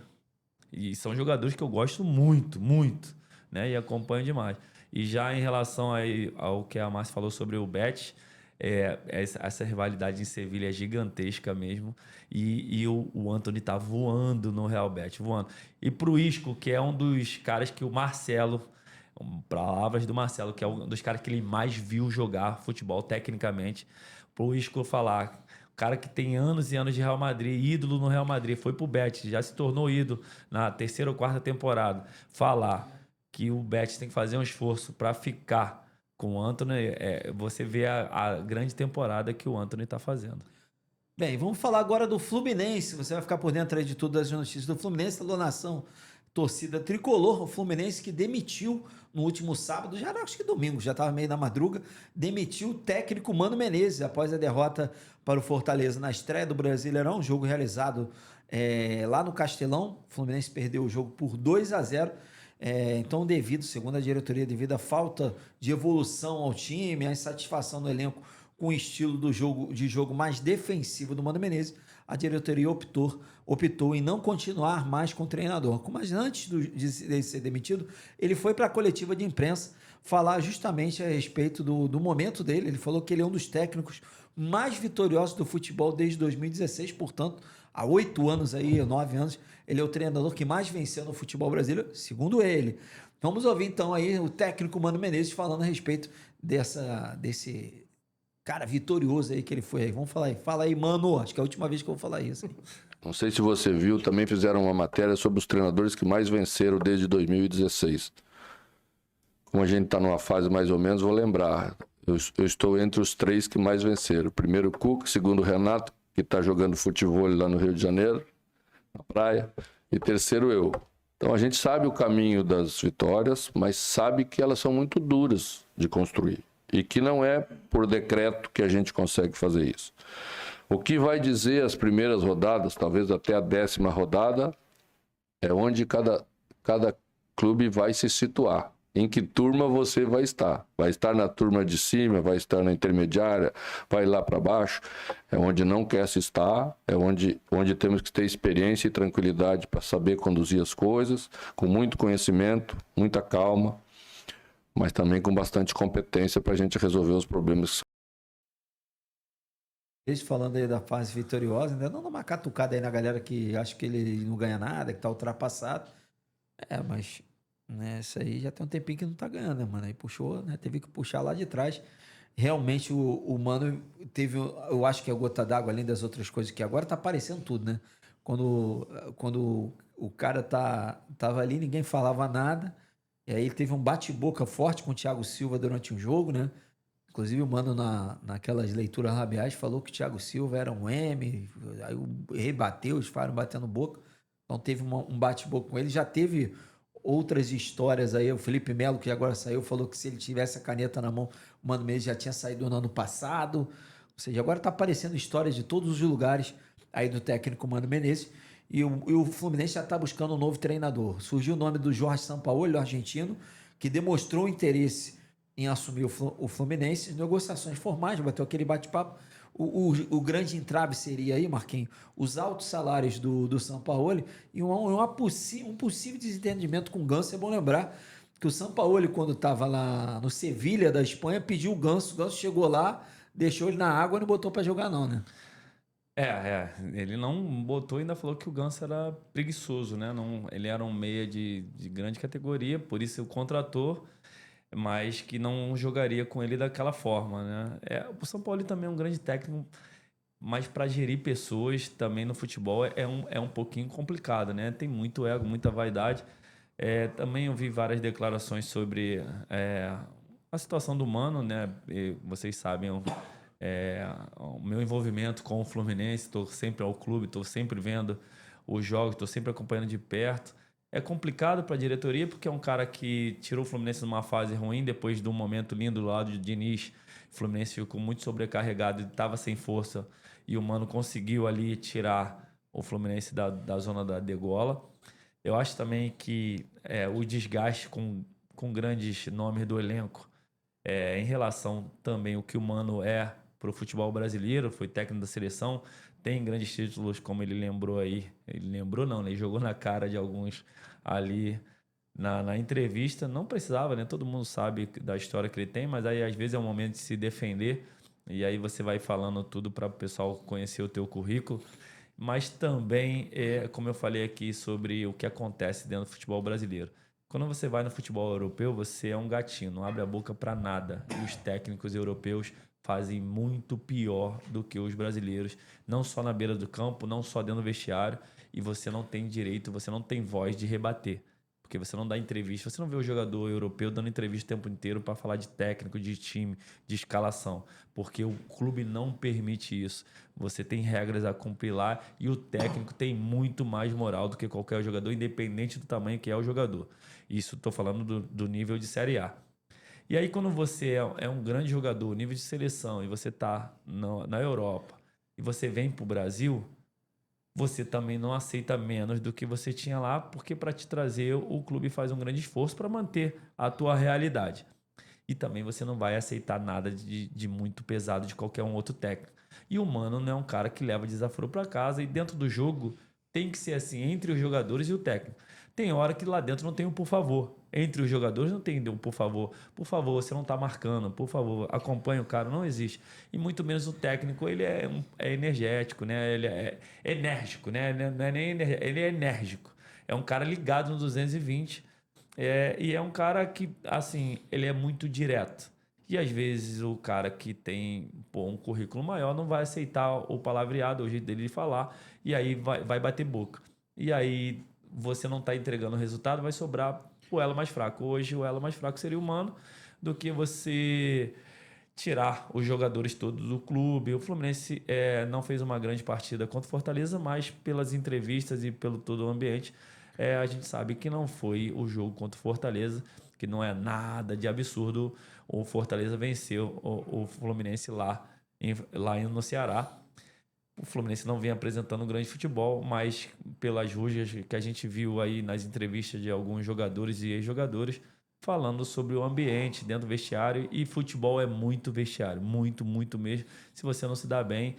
E são jogadores que eu gosto muito, muito, né? E acompanho demais. E já em relação ao que a Márcia falou sobre o Betis, essa rivalidade em Sevilha é gigantesca mesmo. E o Antony tá voando no Real Betis, voando. E pro Isco, que é um dos caras que o Marcelo... Palavras do Marcelo, que é um dos caras que ele mais viu jogar futebol tecnicamente. Pro Isco falar... O cara que tem anos e anos de Real Madrid, ídolo no Real Madrid, foi pro Betis, já se tornou ídolo na 3ª ou 4ª temporada. Falar que o Betis tem que fazer um esforço para ficar com o Antony, você vê a grande temporada que o Antony está fazendo. Bem, vamos falar agora do Fluminense. Você vai ficar por dentro aí de todas as notícias do Fluminense, da donação torcida tricolor, o Fluminense que demitiu no último sábado, já era, acho que domingo, já estava meio na madruga, demitiu o técnico Mano Menezes após a derrota para o Fortaleza na estreia do Brasileirão, jogo realizado lá no Castelão. O Fluminense perdeu o jogo por 2-0 Então, segundo a diretoria, devido à falta de evolução ao time, à insatisfação do elenco com o estilo de jogo mais defensivo do Mano Menezes, a diretoria optou em não continuar mais com o treinador. Mas antes de ser demitido, ele foi para a coletiva de imprensa falar justamente a respeito do momento dele. Ele falou que ele é um dos técnicos mais vitoriosos do futebol desde 2016, portanto, há 8 anos aí, 9 anos, ele é o treinador que mais venceu no futebol brasileiro, segundo ele. Vamos ouvir então aí o técnico Mano Menezes falando a respeito desse cara vitorioso aí que ele foi aí. Vamos falar aí. Fala aí, Mano. Acho que é a última vez que eu vou falar isso. Não sei se você viu, também fizeram uma matéria sobre os treinadores que mais venceram desde 2016. Como a gente está numa fase mais ou menos, vou lembrar. Eu estou entre os 3 que mais venceram. Primeiro o Cuca, segundo o Renato, que está jogando futebol lá no Rio de Janeiro, na praia. E terceiro eu. Então a gente sabe o caminho das vitórias, mas sabe que elas são muito duras de construir. E que não é por decreto que a gente consegue fazer isso. O que vai dizer as primeiras rodadas, talvez até a 10ª rodada, é onde cada clube vai se situar. Em que turma você vai estar? Vai estar na turma de cima, vai estar na intermediária, vai lá para baixo? É onde não quer se estar, é onde temos que ter experiência e tranquilidade para saber conduzir as coisas, com muito conhecimento, muita calma, mas também com bastante competência para a gente resolver os problemas. Eles falando aí da fase vitoriosa, ainda dando uma catucada aí na galera que acha que ele não ganha nada, que tá ultrapassado. Mas né, isso aí já tem um tempinho que não tá ganhando, né, mano? Aí puxou, né? Teve que puxar lá de trás. Realmente o Mano teve, eu acho que a gota d'água, além das outras coisas, que agora tá aparecendo tudo, né? Quando o cara tava ali, ninguém falava nada. E aí ele teve um bate-boca forte com o Thiago Silva durante um jogo, né? Inclusive o Mano, naquelas leituras rabiais, falou que o Thiago Silva era um M, aí rebateu, os ficaram batendo boca. Então teve um bate-boca com ele. Já teve outras histórias aí. O Felipe Melo, que agora saiu, falou que se ele tivesse a caneta na mão, o Mano Menezes já tinha saído no ano passado. Ou seja, agora tá aparecendo histórias de todos os lugares aí do técnico Mano Menezes. E o Fluminense já está buscando um novo treinador. Surgiu o nome do Jorge Sampaoli, o argentino, que demonstrou interesse em assumir o Fluminense. Negociações formais, bateu aquele bate-papo. O grande entrave seria aí, Marquinhos, os altos salários do Sampaoli e um possível desentendimento com o Ganso. É bom lembrar que o Sampaoli, quando estava lá no Sevilha da Espanha, pediu o Ganso chegou lá, deixou ele na água e não botou para jogar não, né? Ele não botou e ainda falou que o Ganso era preguiçoso, né? Não, ele era um meia de grande categoria, por isso o contratou, mas que não jogaria com ele daquela forma, né? O São Paulo também é um grande técnico, mas para gerir pessoas também no futebol é um pouquinho complicado, né? Tem muito ego, muita vaidade. Também eu vi várias declarações sobre a situação do Mano, né? E vocês sabem, o meu envolvimento com o Fluminense, estou sempre ao clube, estou sempre vendo os jogos, estou sempre acompanhando de perto. É complicado para a diretoria porque é um cara que tirou o Fluminense numa fase ruim, depois de um momento lindo do lado de Diniz. O Fluminense ficou muito sobrecarregado e estava sem força, e o Mano conseguiu ali tirar o Fluminense da zona da degola. Eu acho também que o desgaste com grandes nomes do elenco, em relação também ao que o Mano é para o futebol brasileiro, foi técnico da seleção, tem grandes títulos, como ele lembrou aí. Ele lembrou não, né? Ele jogou na cara de alguns ali na entrevista. Não precisava, né? Todo mundo sabe da história que ele tem, mas aí às vezes é o momento de se defender, e aí você vai falando tudo para o pessoal conhecer o teu currículo. Mas também, como eu falei aqui, sobre o que acontece dentro do futebol brasileiro. Quando você vai no futebol europeu, você é um gatinho, não abre a boca para nada. E os técnicos europeus fazem muito pior do que os brasileiros, não só na beira do campo, não só dentro do vestiário, e você não tem direito, você não tem voz de rebater, porque você não dá entrevista, você não vê o jogador europeu dando entrevista o tempo inteiro para falar de técnico, de time, de escalação, porque o clube não permite isso. Você tem regras a cumprir lá e o técnico tem muito mais moral do que qualquer jogador, independente do tamanho que é o jogador. Isso estou falando do nível de Série A. E aí, quando você é um grande jogador, nível de seleção, e você está na Europa, e você vem para o Brasil, você também não aceita menos do que você tinha lá, porque para te trazer o clube faz um grande esforço para manter a tua realidade. E também você não vai aceitar nada de muito pesado de qualquer um outro técnico. E o Mano não é um cara que leva desaforo para casa, e dentro do jogo tem que ser assim, entre os jogadores e o técnico. Tem hora que lá dentro não tem um por favor. Entre os jogadores não tem um por favor. Por favor, você não está marcando. Por favor, acompanha o cara. Não existe. E muito menos o técnico, ele é energético, né? Ele é enérgico, né? Não é nem ele é enérgico. É um cara ligado no 220. E é um cara que, assim, ele é muito direto. E às vezes o cara que tem um currículo maior não vai aceitar o palavreado, o jeito dele de falar, e aí vai bater boca. E aí você não está entregando o resultado, vai sobrar o elo mais fraco. Hoje o elo mais fraco seria o Mano, do que você tirar os jogadores todos do clube. O Fluminense não fez uma grande partida contra o Fortaleza, mas pelas entrevistas e pelo todo o ambiente, a gente sabe que não foi o jogo contra o Fortaleza, que não é nada de absurdo. O Fortaleza venceu o Fluminense lá no Ceará. O Fluminense não vem apresentando um grande futebol, mas pelas rusgas que a gente viu aí nas entrevistas de alguns jogadores e ex-jogadores, falando sobre o ambiente dentro do vestiário, e futebol é muito vestiário, muito, muito mesmo. Se você não se dá bem,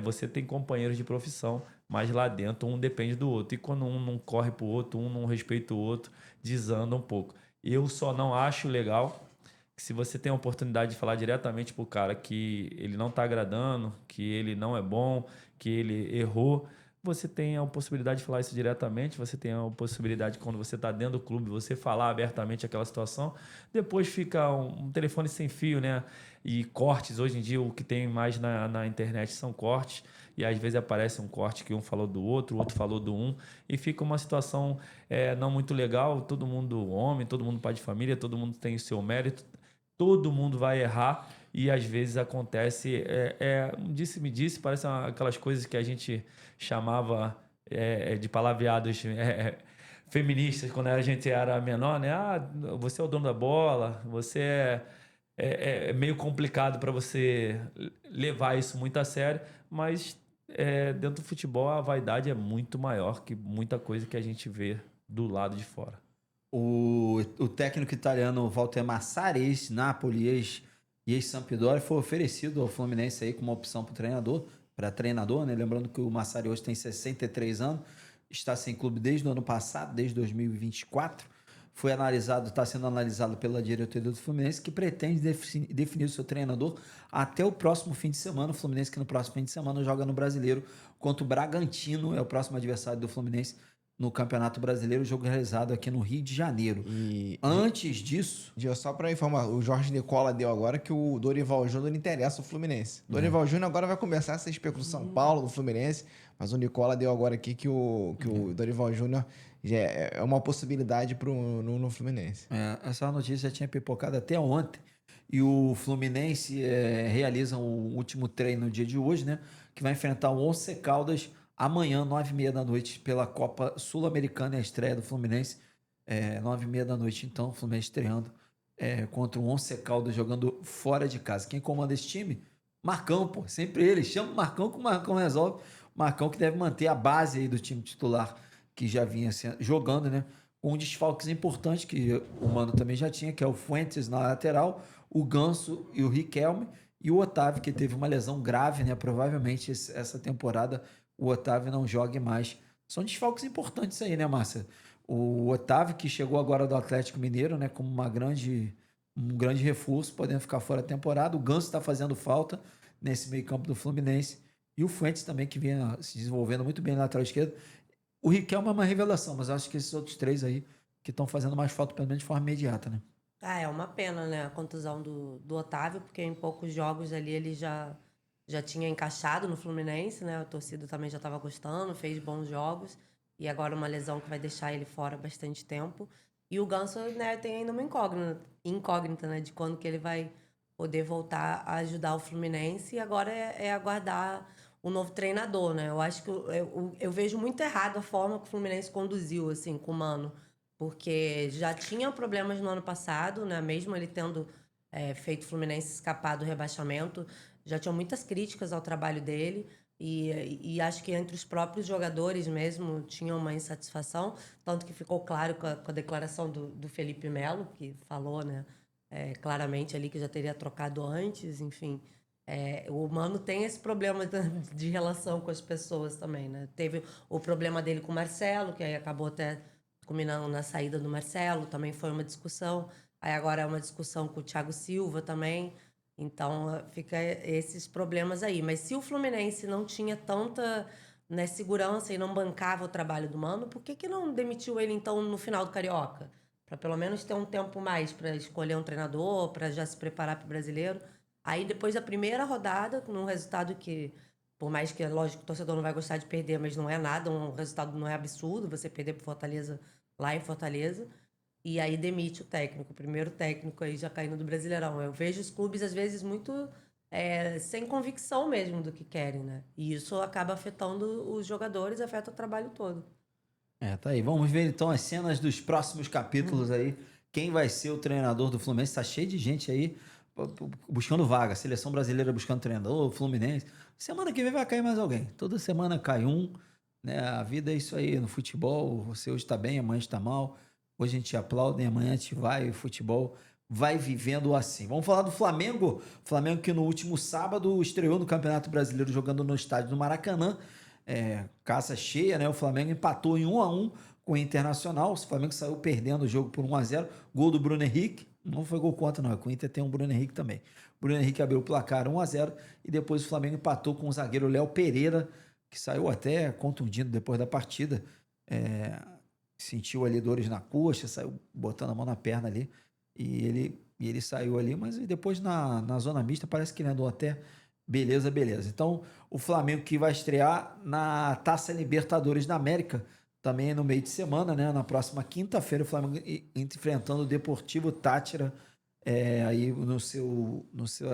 você tem companheiros de profissão, mas lá dentro um depende do outro. E quando um não corre pro outro, um não respeita o outro, desanda um pouco. Eu só não acho legal que, se você tem a oportunidade de falar diretamente pro cara que ele não tá agradando, que ele não é bom, que ele errou, você tem a possibilidade de falar isso diretamente, você tem a possibilidade, quando você está dentro do clube, você falar abertamente aquela situação. Depois fica um telefone sem fio, né? E cortes. Hoje em dia o que tem mais na internet são cortes, e às vezes aparece um corte que um falou do outro, o outro falou do um, e fica uma situação não muito legal. Todo mundo homem, todo mundo pai de família, todo mundo tem o seu mérito, todo mundo vai errar. E às vezes acontece, me disse, parece aquelas coisas que a gente chamava de palavreados feministas quando a gente era menor, né? Ah, você é o dono da bola, você é meio complicado para você levar isso muito a sério, mas dentro do futebol a vaidade é muito maior que muita coisa que a gente vê do lado de fora. O técnico italiano Walter Massari, ex-Napoli, ex-Sampdoria, foi oferecido ao Fluminense aí como opção para treinador, né? Lembrando que o Massari hoje tem 63 anos, está sem clube desde o ano passado, desde 2024. Está sendo analisado pela diretoria do Fluminense, que pretende definir o seu treinador até o próximo fim de semana. O Fluminense, que no próximo fim de semana joga no Brasileiro contra o Bragantino, é o próximo adversário do Fluminense no Campeonato Brasileiro, jogo realizado aqui no Rio de Janeiro. Antes disso... Só para informar, o Jorge Nicola deu agora que o Dorival Júnior interessa o Fluminense. Dorival Júnior agora vai começar a ser especulado pro São Paulo, do Fluminense, mas o Nicola deu agora aqui que o Dorival Júnior já é uma possibilidade no Fluminense. Essa notícia já tinha pipocado até ontem. E o Fluminense realiza o último treino no dia de hoje, né? Que vai enfrentar o Once Caldas amanhã, 9h30 da noite, pela Copa Sul-Americana, a estreia do Fluminense, 9h30 da noite, então, o Fluminense estreando contra o Once Caldas, jogando fora de casa. Quem comanda esse time? Marcão, pô, sempre ele. Chama o Marcão, que o Marcão resolve. Marcão, que deve manter a base aí do time titular, que já vinha jogando, né? Com desfalques importantes, que o Mano também já tinha, que é o Fuentes na lateral, o Ganso e o Riquelme, e o Otávio, que teve uma lesão grave, né? Provavelmente essa temporada o Otávio não jogue mais. São desfalques importantes aí, né, Márcia? O Otávio, que chegou agora do Atlético Mineiro, né, como um grande reforço, podendo ficar fora da temporada. O Ganso está fazendo falta nesse meio campo do Fluminense. E o Fuentes também, que vinha se desenvolvendo muito bem na lateral esquerda. O Riquelme é uma revelação, mas acho que esses outros três aí que estão fazendo mais falta, pelo menos de forma imediata, né? É uma pena, né, a contusão do Otávio, porque em poucos jogos ali ele já tinha encaixado no Fluminense, né? A torcida também já estava gostando, fez bons jogos. E agora uma lesão que vai deixar ele fora bastante tempo. E o Ganso, né, tem ainda uma incógnita, né? De quando que ele vai poder voltar a ajudar o Fluminense. E agora é aguardar o novo treinador, né? Eu acho que eu vejo muito errado a forma que o Fluminense conduziu, assim, com o Mano. Porque já tinha problemas no ano passado, né? Mesmo ele tendo feito o Fluminense escapar do rebaixamento, já tinham muitas críticas ao trabalho dele, E acho que entre os próprios jogadores mesmo tinha uma insatisfação, tanto que ficou claro com a declaração do Felipe Melo, que falou, né, claramente ali que já teria trocado antes, enfim. O Mano tem esse problema de relação com as pessoas também, né? Teve o problema dele com o Marcelo, que aí acabou até culminando na saída do Marcelo, também foi uma discussão. Aí agora é uma discussão com o Thiago Silva também. Então, fica esses problemas aí. Mas se o Fluminense não tinha tanta, né, segurança e não bancava o trabalho do Mano, por que não demitiu ele, então, no final do Carioca? Para pelo menos ter um tempo mais para escolher um treinador, para já se preparar para o Brasileiro. Aí, depois da primeira rodada, num resultado que, por mais que, lógico, o torcedor não vai gostar de perder, mas não é nada, um resultado não é absurdo você perder para Fortaleza, lá em Fortaleza. E aí demite o técnico, o primeiro técnico aí já caindo do Brasileirão. Eu vejo os clubes, às vezes, muito sem convicção mesmo do que querem, né? E isso acaba afetando os jogadores, afeta o trabalho todo. Tá aí. Vamos ver então as cenas dos próximos capítulos aí. Quem vai ser o treinador do Fluminense? Tá cheio de gente aí buscando vaga. Seleção brasileira buscando treinador, Fluminense. Semana que vem vai cair mais alguém. Toda semana cai um, né? A vida é isso aí no futebol. Você hoje está bem, amanhã está mal. Hoje a gente aplaude, amanhã a gente vai, o futebol vai vivendo assim. Vamos falar do Flamengo. Flamengo que no último sábado estreou no Campeonato Brasileiro jogando no estádio do Maracanã. Casa cheia, né? O Flamengo empatou em 1-1 com o Internacional. O Flamengo saiu perdendo o jogo por 1-0. Gol do Bruno Henrique. Não foi gol contra, não. Com o Inter tem um Bruno Henrique também. O Bruno Henrique abriu o placar 1-0 e depois o Flamengo empatou com o zagueiro Léo Pereira, que saiu até contundido depois da partida. Sentiu ali dores na coxa, saiu botando a mão na perna ali e ele saiu ali, mas depois na zona mista parece que ele andou até beleza. Então o Flamengo que vai estrear na Taça Libertadores da América também no meio de semana, né? Na próxima quinta-feira o Flamengo enfrentando o Deportivo Táchira aí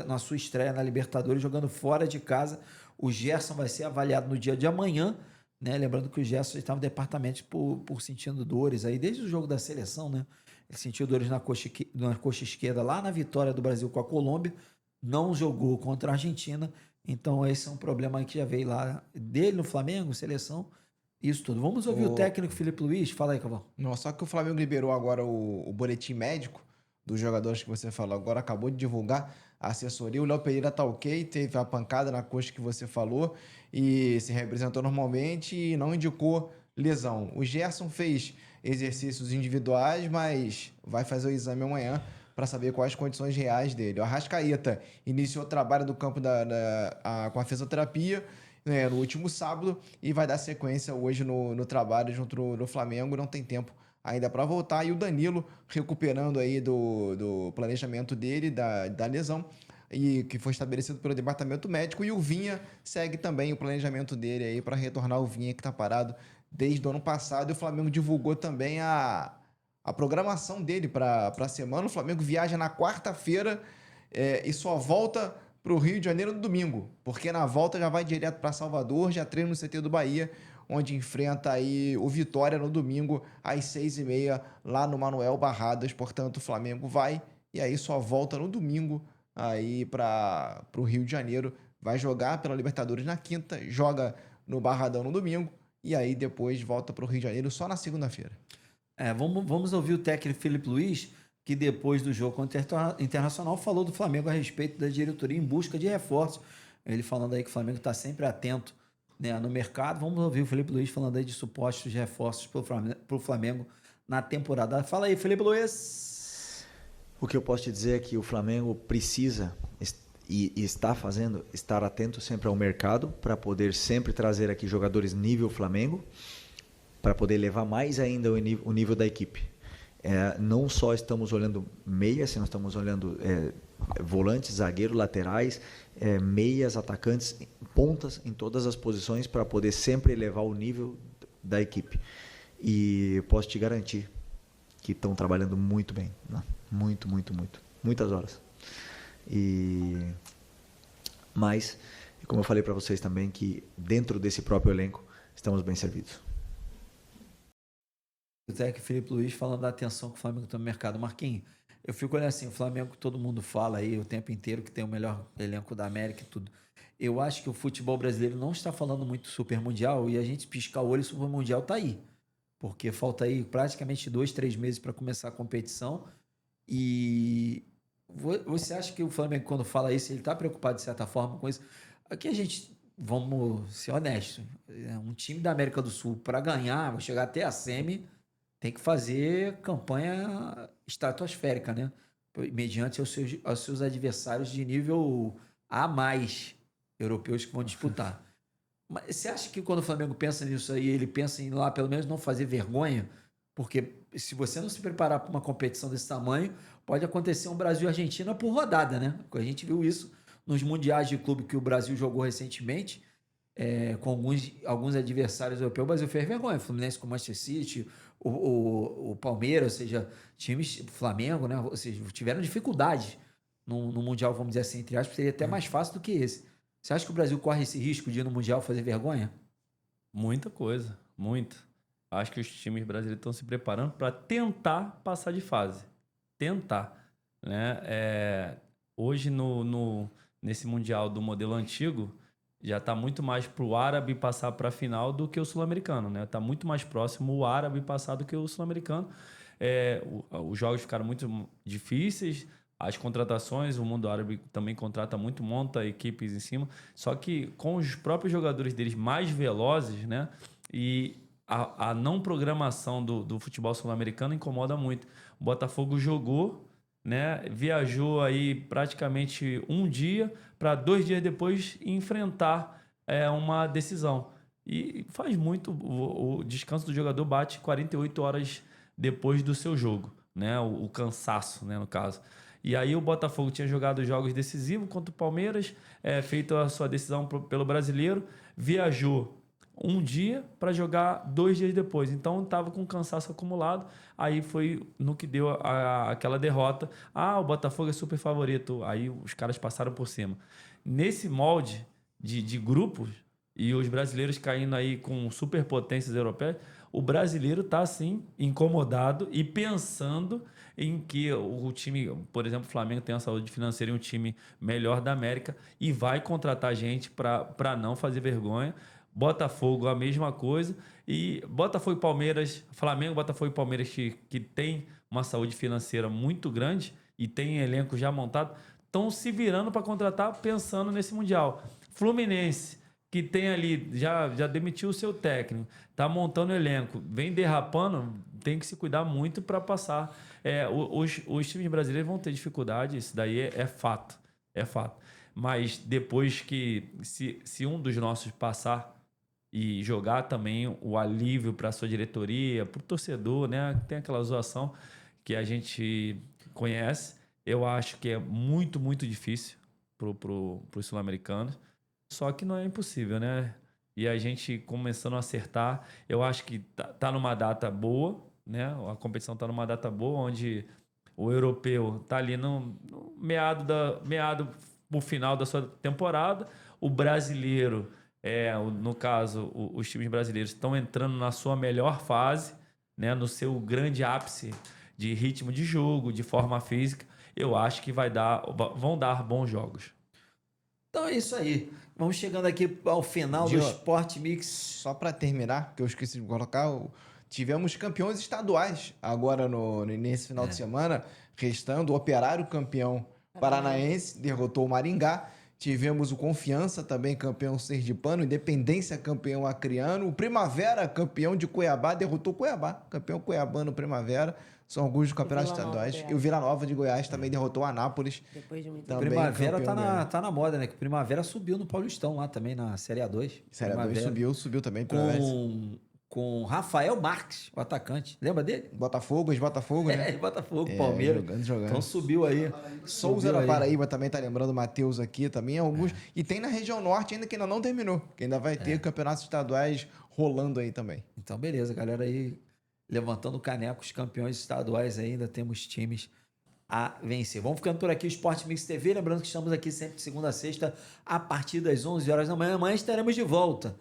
na sua estreia na Libertadores, jogando fora de casa. O Gerson vai ser avaliado no dia de amanhã, né? Lembrando que o Gerson estava no departamento por sentindo dores aí desde o jogo da seleção, né? Ele sentiu dores na coxa esquerda lá na vitória do Brasil com a Colômbia, não jogou contra a Argentina, então esse é um problema aí que já veio lá dele no Flamengo, seleção, isso tudo. Vamos ouvir o técnico Felipe Luiz. Fala aí, Cavão. Não, só que o Flamengo liberou agora o boletim médico dos jogadores que você falou agora, acabou de divulgar a assessoria. O Léo Pereira tá ok, teve a pancada na coxa que você falou e se representou normalmente e não indicou lesão. O Gerson fez exercícios individuais, mas vai fazer o exame amanhã para saber quais as condições reais dele. O Arrascaeta iniciou o trabalho do campo com a fisioterapia, né, no último sábado e vai dar sequência hoje no trabalho junto no Flamengo. Não tem tempo ainda para voltar. E o Danilo recuperando aí do planejamento dele, da lesão, e que foi estabelecido pelo departamento médico. E o Vinha segue também o planejamento dele aí para retornar. O Vinha que está parado desde o ano passado. E o Flamengo divulgou também a programação dele para a semana. O Flamengo viaja na quarta-feira e só volta para o Rio de Janeiro no domingo, porque na volta já vai direto para Salvador, já treina no CT do Bahia, onde enfrenta aí o Vitória no domingo às 6h30 lá no Manuel Barradas. Portanto, o Flamengo vai e aí só volta no domingo aí para o Rio de Janeiro. Vai jogar pela Libertadores na quinta, joga no Barradão no domingo e aí depois volta para o Rio de Janeiro só na segunda-feira. Vamos ouvir o técnico Felipe Luiz, que depois do jogo contra o Internacional falou do Flamengo a respeito da diretoria em busca de reforços. Ele falando aí que o Flamengo está sempre atento, né, no mercado. Vamos ouvir o Felipe Luiz falando aí de supostos reforços para o Flamengo na temporada. Fala aí, Felipe Luiz. O que eu posso te dizer é que o Flamengo precisa e está fazendo, estar atento sempre ao mercado para poder sempre trazer aqui jogadores nível Flamengo, para poder elevar mais ainda o nível da equipe. Não só estamos olhando meias, nós estamos olhando volantes, zagueiros, laterais, meias, atacantes, pontas em todas as posições para poder sempre elevar o nível da equipe. E posso te garantir que estão trabalhando muito bem, né? Muito, muitas horas. Mas, como eu falei para vocês também, que dentro desse próprio elenco estamos bem servidos. O técnico Felipe Luiz falando da atenção que o Flamengo tem no mercado. Marquinhos, eu fico olhando assim, o Flamengo, todo mundo fala aí o tempo inteiro que tem o melhor elenco da América e tudo. Eu acho que o futebol brasileiro não está falando muito Super Mundial e a gente piscar o olho, o Super Mundial tá aí. Porque falta aí praticamente 2, 3 meses para começar a competição. E você acha que o Flamengo, quando fala isso, ele está preocupado de certa forma com isso? Aqui a gente, vamos ser honestos, um time da América do Sul, para ganhar, chegar até a semi, tem que fazer campanha estratosférica, né? Mediante aos seus adversários de nível A mais europeus que vão disputar. Mas você acha que quando o Flamengo pensa nisso aí, ele pensa em lá pelo menos não fazer vergonha? Porque se você não se preparar para uma competição desse tamanho, pode acontecer um Brasil e Argentina por rodada, né? A gente viu isso nos mundiais de clube que o Brasil jogou recentemente, com alguns adversários europeus. O Brasil fez vergonha. O Fluminense com o Manchester City, o Palmeiras, ou seja, times, Flamengo, né? Ou seja, tiveram dificuldade no Mundial, vamos dizer assim, entre aspas, seria até mais fácil do que esse. Você acha que o Brasil corre esse risco de ir no Mundial fazer vergonha? Muita coisa, muita. Acho que os times brasileiros estão se preparando para tentar passar de fase. Tentar. Né? Hoje, nesse Mundial do modelo antigo, já está muito mais para o árabe passar para a final do que o sul-americano. Né? Está muito mais próximo o árabe passar do que o sul-americano. Os jogos ficaram muito difíceis. As contratações, o mundo árabe também contrata muito, monta equipes em cima. Só que com os próprios jogadores deles mais velozes, né? E a não programação do futebol sul-americano incomoda muito. O Botafogo jogou, né? Viajou aí praticamente um dia para 2 dias depois enfrentar uma decisão. E faz muito. O descanso do jogador bate 48 horas depois do seu jogo, né? O cansaço, né? No caso. E aí o Botafogo tinha jogado jogos decisivos contra o Palmeiras, feito a sua decisão pelo Brasileiro, viajou um dia para jogar 2 dias depois. Então estava com cansaço acumulado, aí foi no que deu aquela derrota. O Botafogo é super favorito, aí os caras passaram por cima. Nesse molde de grupos, e os brasileiros caindo aí com superpotências europeias, o brasileiro está, assim, incomodado e pensando em que o time, por exemplo, o Flamengo tem uma saúde financeira e um time melhor da América e vai contratar gente para não fazer vergonha. Botafogo, a mesma coisa. E Botafogo e Palmeiras, Flamengo, Botafogo e Palmeiras que tem uma saúde financeira muito grande e tem elenco já montado, estão se virando para contratar pensando nesse Mundial. Fluminense, que tem ali, já demitiu o seu técnico, está montando elenco, vem derrapando, tem que se cuidar muito para passar. Os times brasileiros vão ter dificuldade, isso daí é fato, é fato. Mas depois que, se um dos nossos passar e jogar também o alívio para a sua diretoria, para o torcedor, né? Tem aquela zoação que a gente conhece, eu acho que é muito, muito difícil para os sul-americanos. Só que não é impossível, né? E a gente começando a acertar, eu acho que tá numa data boa, né? A competição tá numa data boa, onde o europeu tá ali no meado pro final da sua temporada. O brasileiro, no caso, os times brasileiros estão entrando na sua melhor fase, né? No seu grande ápice de ritmo de jogo, de forma física. Eu acho que vão dar bons jogos. Então é isso aí. Vamos chegando aqui ao final do Sport Mix. Só para terminar, que eu esqueci de colocar, tivemos campeões estaduais agora nesse final de semana, restando o Operário campeão paranaense, derrotou o Maringá. Tivemos o Confiança, também campeão sergipano, Independência campeão acreano, o Primavera campeão de Cuiabá, derrotou o Cuiabá, campeão cuiabano Primavera. São alguns dos campeonatos estaduais. E o Vila Nova de Goiás também derrotou o Anápolis. Depois de muito O Primavera tá na moda, né? Que o Primavera subiu no Paulistão lá também, na Série A2. Série A2 subiu também. Com Rafael Marques, o atacante. Lembra dele? Botafogo, né? Botafogo, Palmeiras. Jogando. Então subiu aí. Souza da Paraíba também tá lembrando, Matheus aqui também. Alguns. E tem na região norte ainda que ainda não terminou. Que ainda vai ter campeonatos estaduais rolando aí também. Então beleza, galera aí levantando o caneco, os campeões estaduais ainda temos times a vencer. Vamos ficando por aqui, o Sport Mix TV. Lembrando que estamos aqui sempre de segunda a sexta, a partir das 11 horas da manhã. Amanhã estaremos de volta.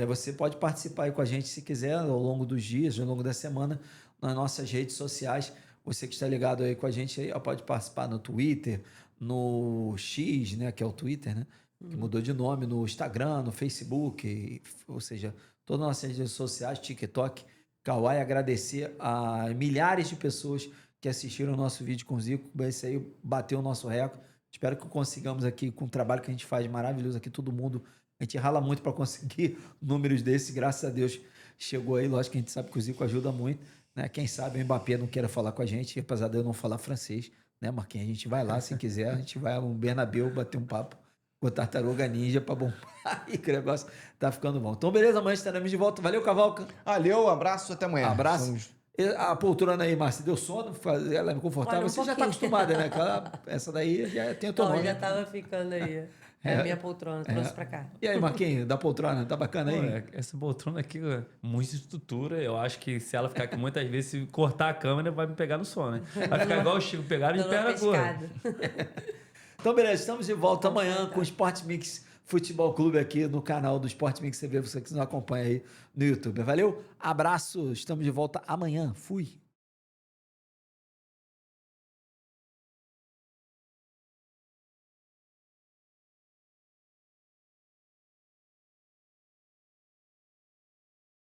Você pode participar aí com a gente se quiser, ao longo dos dias, ao longo da semana, nas nossas redes sociais. Você que está ligado aí com a gente aí, pode participar no Twitter, no X, né, que é o Twitter, né? que mudou de nome no Instagram, no Facebook, ou seja, todas as nossas redes sociais, TikTok, Kawaii, agradecer a milhares de pessoas que assistiram o nosso vídeo com o Zico. Esse aí bateu o nosso recorde. Espero que consigamos aqui, com o trabalho que a gente faz maravilhoso aqui, todo mundo, a gente rala muito para conseguir números desses, graças a Deus chegou aí. Lógico que a gente sabe que o Zico ajuda muito, né? Quem sabe o Mbappé não queira falar com a gente, apesar de eu não falar francês, né, Marquinhos? A gente vai lá, se quiser, a gente vai no Bernabéu bater um papo com o Tartaruga Ninja para bombar e que o negócio tá ficando bom. Então, beleza, amanhã estaremos de volta. Valeu, Cavalca. Valeu, abraço, até amanhã. Abraço. Estamos- A poltrona aí, Márcia, deu sono? Ela é confortável? Olha, um Você já tá pouquinho. acostumada, né? Essa daí já tem o teu Não, nome. já tava ficando aí. É a minha poltrona, trouxe pra cá. E aí, Marquinhos, da poltrona, tá bacana aí? Pô, essa poltrona aqui, muita estrutura. Eu acho que se ela ficar aqui muitas vezes, se cortar a câmera, vai me pegar no sono, né? Vai ficar igual o Chico, pegaram de Dando uma perna curta. pescada. Então, beleza, estamos de volta amanhã com o Sport Mix Futebol Clube aqui no canal do Sport Mix TV, você que nos acompanha aí no YouTube. Valeu, abraço, estamos de volta amanhã. Fui.